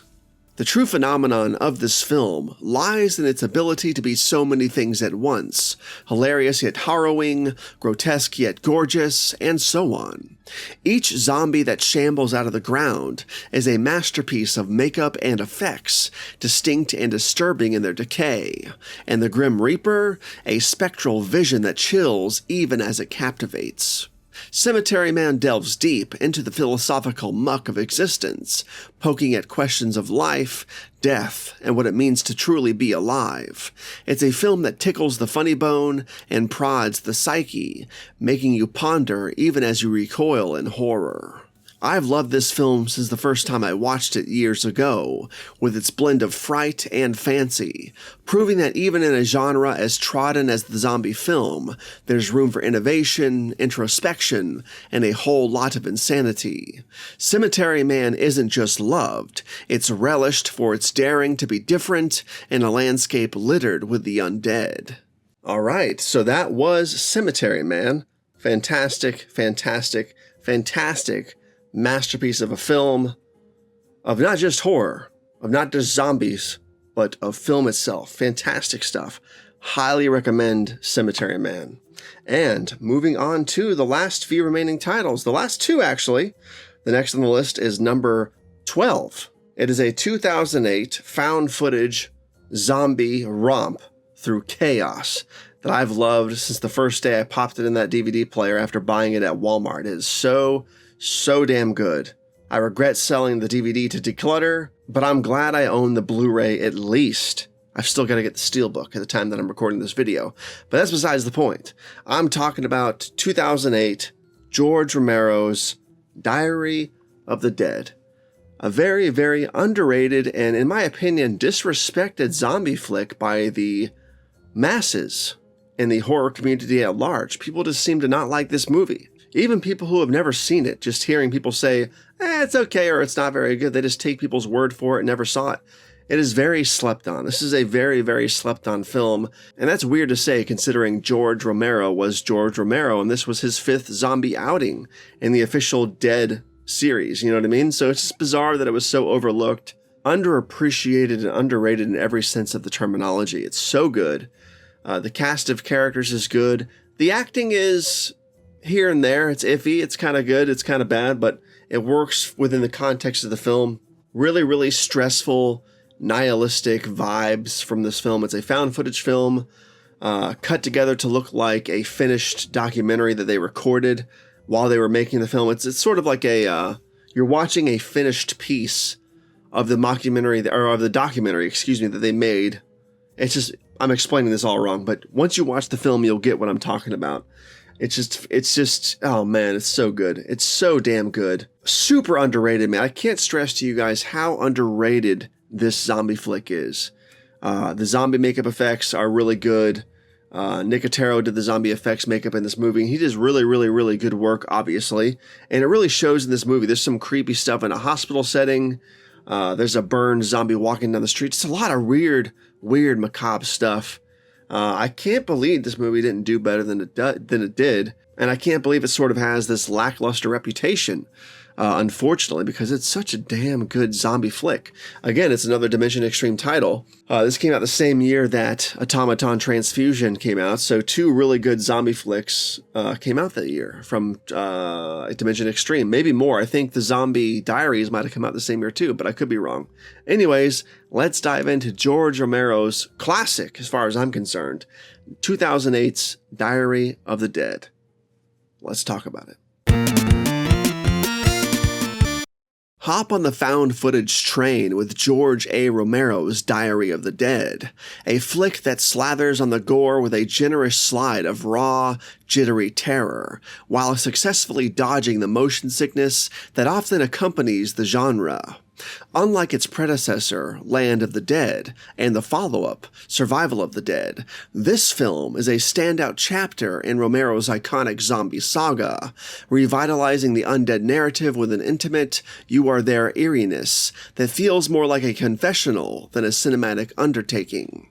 The true phenomenon of this film lies in its ability to be so many things at once, hilarious yet harrowing, grotesque yet gorgeous, and so on. Each zombie that shambles out of the ground is a masterpiece of makeup and effects, distinct and disturbing in their decay, and the Grim Reaper, a spectral vision that chills even as it captivates. Cemetery Man delves deep into the philosophical muck of existence, poking at questions of life, death, and what it means to truly be alive. It's a film that tickles the funny bone and prods the psyche, making you ponder even as you recoil in horror. I've loved this film since the first time I watched it years ago, with its blend of fright and fancy, proving that even in a genre as trodden as the zombie film, there's room for innovation, introspection, and a whole lot of insanity. Cemetery Man isn't just loved, it's relished for its daring to be different in a landscape littered with the undead. Alright, so that was Cemetery Man. Fantastic, fantastic, fantastic masterpiece of a film, of not just horror, of not just zombies, but of film itself. Fantastic stuff. Highly recommend Cemetery Man. And moving on to the last few remaining titles, the last two actually. The next on the list is number 12. It is a 2008 found footage zombie romp through chaos that I've loved since the first day I popped it in that DVD player after buying it at Walmart. It is so damn good. I regret selling the DVD to declutter, but I'm glad I own the Blu-ray at least. I've still got to get the Steelbook at the time that I'm recording this video, but that's besides the point. I'm talking about 2008 George Romero's Diary of the Dead. A very, very underrated and, in my opinion, disrespected zombie flick by the masses in the horror community at large. People just seem to not like this movie. Even people who have never seen it, just hearing people say, it's okay or it's not very good, they just take people's word for it and never saw it. It is very slept on. This is a very, very slept on film, and that's weird to say considering George Romero was George Romero, and this was his 5th zombie outing in the official Dead series, you know what I mean? So it's just bizarre that it was so overlooked, underappreciated, and underrated in every sense of the terminology. It's so good. The cast of characters is good. The acting is here and there. It's iffy. It's kind of good. It's kind of bad, but it works within the context of the film. Really, really stressful, nihilistic vibes from this film. It's a found footage film cut together to look like a finished documentary that they recorded while they were making the film. It's sort of like a you're watching a finished piece of the mockumentary, or of the documentary, that they made. It's just, I'm explaining this all wrong, but once you watch the film, you'll get what I'm talking about. It's just, oh man, it's so good. It's so damn good. Super underrated, man. I can't stress to you guys how underrated this zombie flick is. The zombie makeup effects are really good. Nicotero did the zombie effects makeup in this movie. He does really, really, really good work, obviously. And it really shows in this movie. There's some creepy stuff in a hospital setting. There's a burned zombie walking down the street. It's a lot of weird, macabre stuff. I can't believe this movie didn't do better than it did. And I can't believe it sort of has this lackluster reputation, unfortunately, because it's such a damn good zombie flick. Again, it's another Dimension Extreme title. This came out the same year that Automaton Transfusion came out, so two really good zombie flicks came out that year from Dimension Extreme. Maybe more. I think the Zombie Diaries might have come out the same year too, but I could be wrong. Anyways, let's dive into George Romero's classic, as far as I'm concerned, 2008's Diary of the Dead. Let's talk about it. Hop on the found footage train with George A. Romero's Diary of the Dead, a flick that slathers on the gore with a generous slide of raw, jittery terror, while successfully dodging the motion sickness that often accompanies the genre. Unlike its predecessor, Land of the Dead, and the follow-up, Survival of the Dead, this film is a standout chapter in Romero's iconic zombie saga, revitalizing the undead narrative with an intimate, you-are-there eeriness that feels more like a confessional than a cinematic undertaking.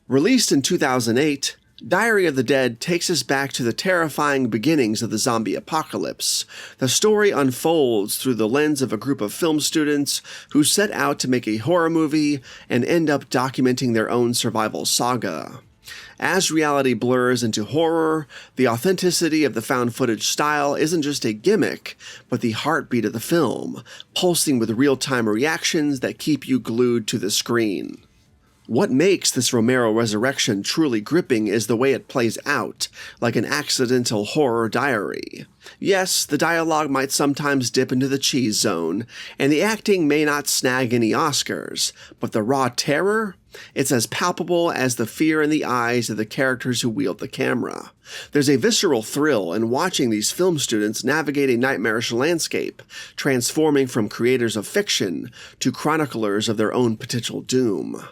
Released in 2008, Diary of the Dead takes us back to the terrifying beginnings of the zombie apocalypse. The story unfolds through the lens of a group of film students who set out to make a horror movie and end up documenting their own survival saga. As reality blurs into horror, the authenticity of the found footage style isn't just a gimmick, but the heartbeat of the film, pulsing with real-time reactions that keep you glued to the screen. What makes this Romero resurrection truly gripping is the way it plays out, like an accidental horror diary. Yes, the dialogue might sometimes dip into the cheese zone, and the acting may not snag any Oscars, but the raw terror? It's as palpable as the fear in the eyes of the characters who wield the camera. There's a visceral thrill in watching these film students navigate a nightmarish landscape, transforming from creators of fiction to chroniclers of their own potential doom.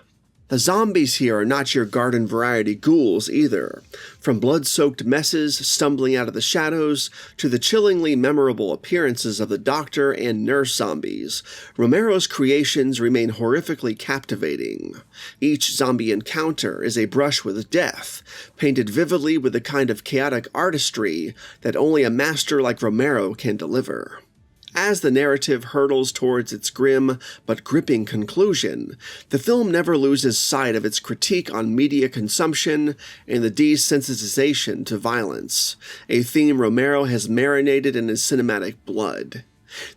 The zombies here are not your garden variety ghouls either. From blood-soaked messes stumbling out of the shadows to the chillingly memorable appearances of the doctor and nurse zombies, Romero's creations remain horrifically captivating. Each zombie encounter is a brush with death, painted vividly with the kind of chaotic artistry that only a master like Romero can deliver. As the narrative hurtles towards its grim but gripping conclusion, the film never loses sight of its critique on media consumption and the desensitization to violence, a theme Romero has marinated in his cinematic blood.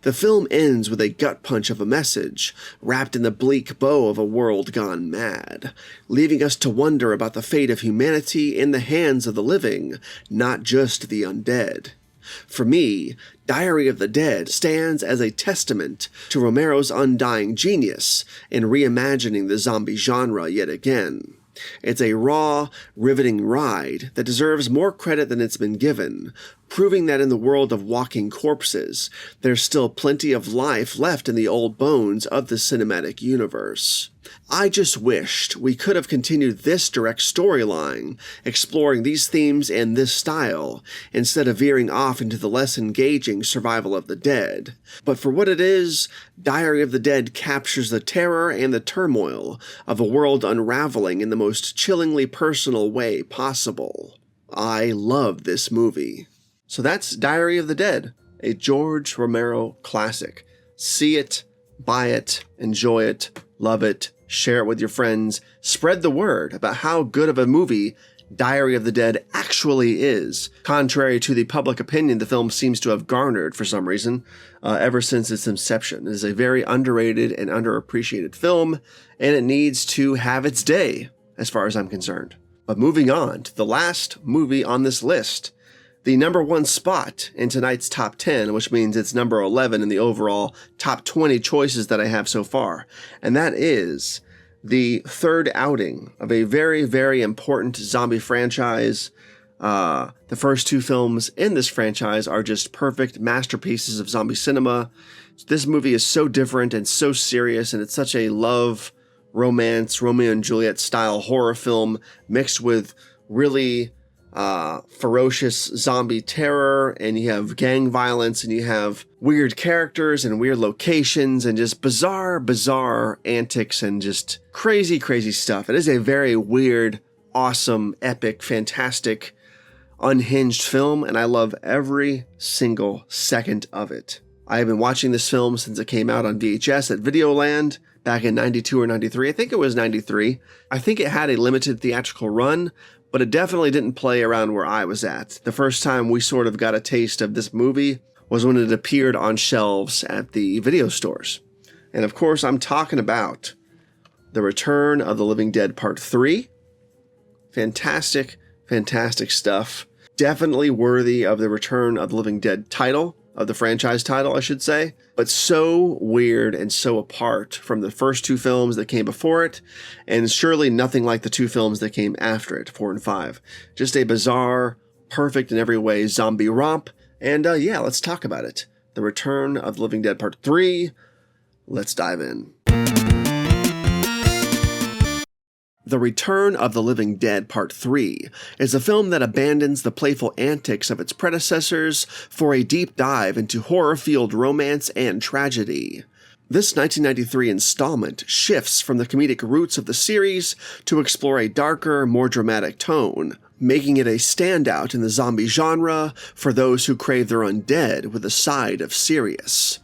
The film ends with a gut punch of a message, wrapped in the bleak bow of a world gone mad, leaving us to wonder about the fate of humanity in the hands of the living, not just the undead. For me, Diary of the Dead stands as a testament to Romero's undying genius in reimagining the zombie genre yet again. It's a raw, riveting ride that deserves more credit than it's been given, proving that in the world of walking corpses, there's still plenty of life left in the old bones of the cinematic universe. I just wished we could have continued this direct storyline, exploring these themes and this style, instead of veering off into the less engaging Survival of the Dead. But for what it is, Diary of the Dead captures the terror and the turmoil of a world unraveling in the most chillingly personal way possible. I love this movie. So that's Diary of the Dead, a George Romero classic. See it, buy it, enjoy it, love it, share it with your friends, spread the word about how good of a movie Diary of the Dead actually is, contrary to the public opinion the film seems to have garnered for some reason ever since its inception. It is a very underrated and underappreciated film, and it needs to have its day, as far as I'm concerned. But moving on to the last movie on this list, the number one spot in tonight's top 10, which means it's number 11 in the overall top 20 choices that I have so far. And that is the third outing of a very, very important zombie franchise. The first two films in this franchise are just perfect masterpieces of zombie cinema. This movie is so different and so serious, and it's such a love, romance, Romeo and Juliet style horror film mixed with really ferocious zombie terror, and you have gang violence, and you have weird characters and weird locations and just bizarre antics and just crazy stuff. It is a very weird, awesome, epic, fantastic, unhinged film, and I love every single second of it. I have been watching this film since it came out on VHS at Videoland back in 92 or 93. I think it was 93. I think it had a limited theatrical run, but it definitely didn't play around where I was at. The first time we sort of got a taste of this movie was when it appeared on shelves at the video stores. And of course, I'm talking about The Return of the Living Dead Part 3. Fantastic, fantastic stuff. Definitely worthy of the Return of the Living Dead title, of the franchise title, I should say, but so weird and so apart from the first two films that came before it, and surely nothing like the two films that came after it, 4 and 5. Just a bizarre, perfect in every way zombie romp, and yeah, let's talk about it. The Return of the Living Dead Part 3. Let's dive in. The Return of the Living Dead Part 3 is a film that abandons the playful antics of its predecessors for a deep dive into horror-fueled romance and tragedy. This 1993 installment shifts from the comedic roots of the series to explore a darker, more dramatic tone, making it a standout in the zombie genre for those who crave their undead with a side of serious.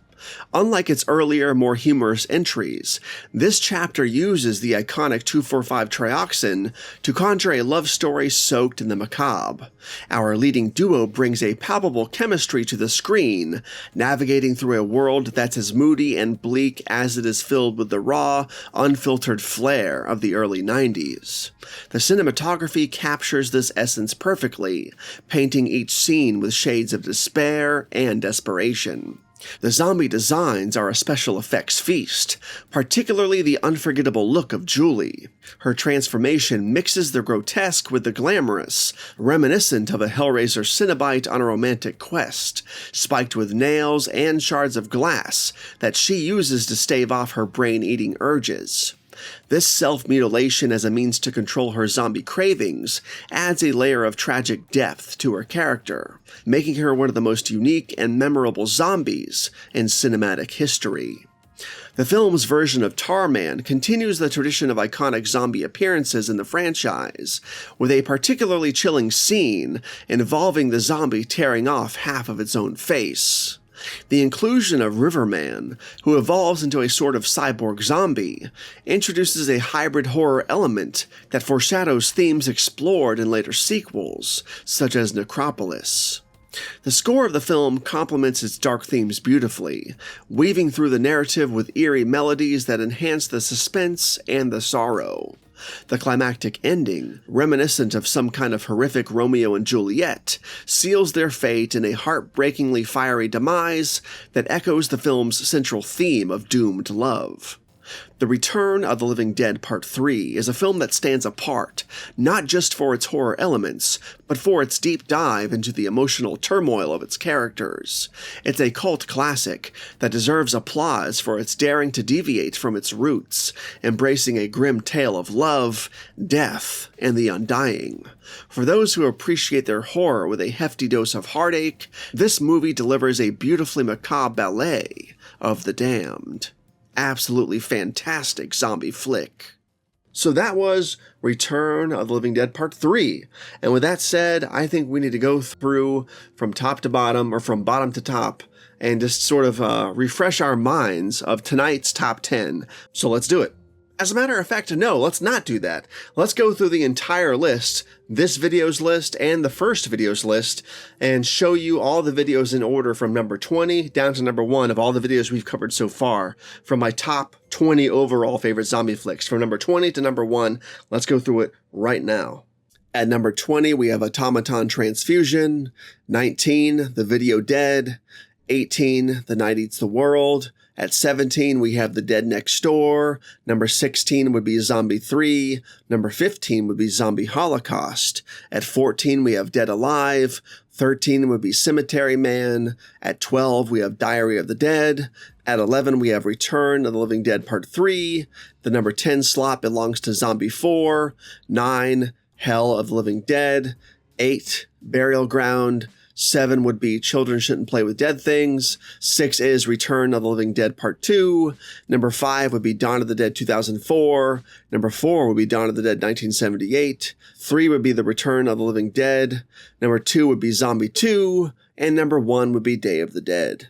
Unlike its earlier, more humorous entries, this chapter uses the iconic 2,4,5-trioxin to conjure a love story soaked in the macabre. Our leading duo brings a palpable chemistry to the screen, navigating through a world that's as moody and bleak as it is filled with the raw, unfiltered flair of the early 90s. The cinematography captures this essence perfectly, painting each scene with shades of despair and desperation. The zombie designs are a special effects feast, particularly the unforgettable look of Julie. Her transformation mixes the grotesque with the glamorous, reminiscent of a Hellraiser Cenobite on a romantic quest, spiked with nails and shards of glass that she uses to stave off her brain-eating urges. This self-mutilation as a means to control her zombie cravings adds a layer of tragic depth to her character, making her one of the most unique and memorable zombies in cinematic history. The film's version of Tarman continues the tradition of iconic zombie appearances in the franchise, with a particularly chilling scene involving the zombie tearing off half of its own face. The inclusion of Riverman, who evolves into a sort of cyborg zombie, introduces a hybrid horror element that foreshadows themes explored in later sequels, such as Necropolis. The score of the film complements its dark themes beautifully, weaving through the narrative with eerie melodies that enhance the suspense and the sorrow. The climactic ending, reminiscent of some kind of horrific Romeo and Juliet, seals their fate in a heartbreakingly fiery demise that echoes the film's central theme of doomed love. The Return of the Living Dead Part 3 is a film that stands apart, not just for its horror elements, but for its deep dive into the emotional turmoil of its characters. It's a cult classic that deserves applause for its daring to deviate from its roots, embracing a grim tale of love, death, and the undying. For those who appreciate their horror with a hefty dose of heartache, this movie delivers a beautifully macabre ballet of the damned. Absolutely fantastic zombie flick. So that was Return of the Living Dead Part 3. And with that said, I think we need to go through from top to bottom, or from bottom to top, and just sort of refresh our minds of tonight's top 10. So let's do it. As a matter of fact, no, let's not do that. Let's go through the entire list, this video's list and the first video's list, and show you all the videos in order from number 20 down to number 1 of all the videos we've covered so far, from my top 20 overall favorite zombie flicks. From number 20 to number 1, let's go through it right now. At number 20, we have Automaton Transfusion. 19, The Video Dead. 18, The Night Eats the World. At 17, we have The Dead Next Door. Number 16 would be Zombie 3. Number 15 would be Zombie Holocaust. At 14, we have Dead Alive. 13 would be Cemetery Man. At 12, we have Diary of the Dead. At 11, we have Return of the Living Dead Part 3. The number 10 slot belongs to Zombie 4. 9, Hell of the Living Dead. 8, Burial Ground. 7 would be Children Shouldn't Play with Dead Things. 6 is Return of the Living Dead Part 2. Number 5 would be Dawn of the Dead 2004. Number 4 would be Dawn of the Dead 1978. 3 would be The Return of the Living Dead. Number 2 would be Zombie 2. And number 1 would be Day of the Dead.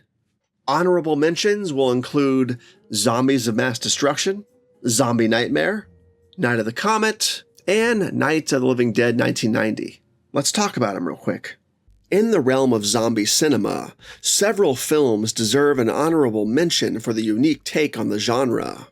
Honorable mentions will include Zombies of Mass Destruction, Zombie Nightmare, Night of the Comet, and Night of the Living Dead 1990. Let's talk about them real quick. In the realm of zombie cinema, several films deserve an honorable mention for the unique take on the genre.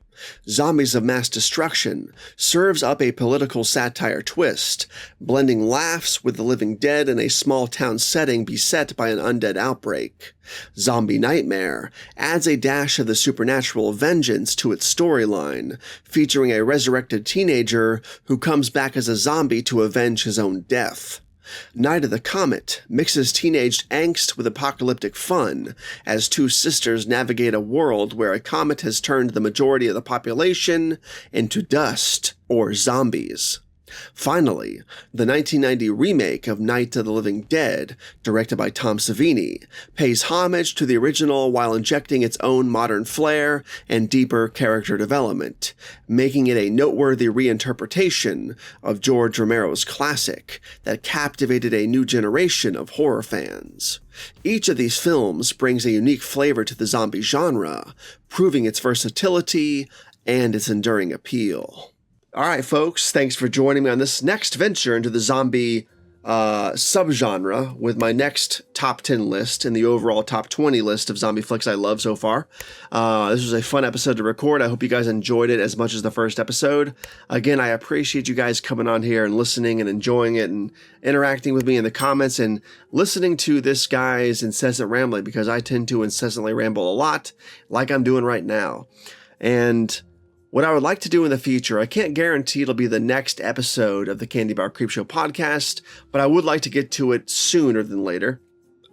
Zombies of Mass Destruction serves up a political satire twist, blending laughs with the living dead in a small town setting beset by an undead outbreak. Zombie Nightmare adds a dash of the supernatural vengeance to its storyline, featuring a resurrected teenager who comes back as a zombie to avenge his own death. Night of the Comet mixes teenage angst with apocalyptic fun as two sisters navigate a world where a comet has turned the majority of the population into dust or zombies. Finally, the 1990 remake of Night of the Living Dead, directed by Tom Savini, pays homage to the original while injecting its own modern flair and deeper character development, making it a noteworthy reinterpretation of George Romero's classic that captivated a new generation of horror fans. Each of these films brings a unique flavor to the zombie genre, proving its versatility and its enduring appeal. All right, folks, thanks for joining me on this next venture into the zombie subgenre with my next top 10 list and the overall top 20 list of zombie flicks I love so far. This was a fun episode to record. I hope you guys enjoyed it as much as the first episode. Again, I appreciate you guys coming on here and listening and enjoying it and interacting with me in the comments and listening to this guy's incessant rambling, because I tend to incessantly ramble a lot like I'm doing right now. And what I would like to do in the future, I can't guarantee it'll be the next episode of the Candy Bar Creepshow podcast, but I would like to get to it sooner than later.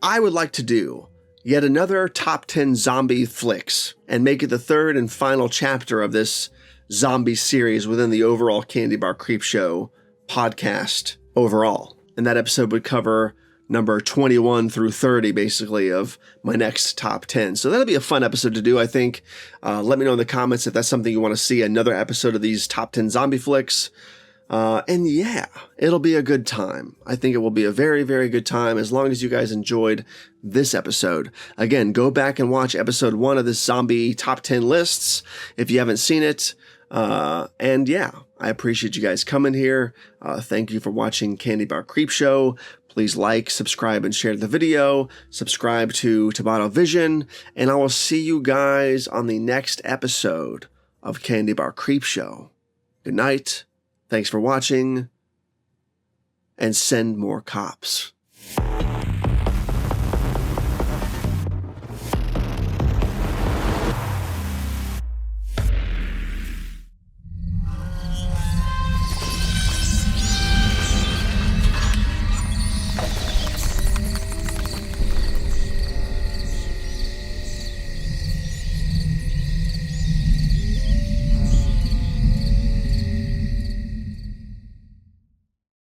I would like to do yet another top 10 zombie flicks and make it the third and final chapter of this zombie series within the overall Candy Bar Creepshow podcast overall. And that episode would cover number 21 through 30, basically, of my next top 10. So that'll be a fun episode to do, I think. Let me know in the comments if that's something you want to see, another episode of these top 10 zombie flicks. And yeah, it'll be a good time. I think it will be a very, very good time as long as you guys enjoyed this episode. Again, go back and watch episode 1 of this zombie top 10 lists if you haven't seen it. And yeah, I appreciate you guys coming here. Thank you for watching Candy Bar Creepshow. Please like, subscribe, and share the video. Subscribe to TobattoVision, and I will see you guys on the next episode of Candy Bar Creepshow. Good night. Thanks for watching, and send more cops.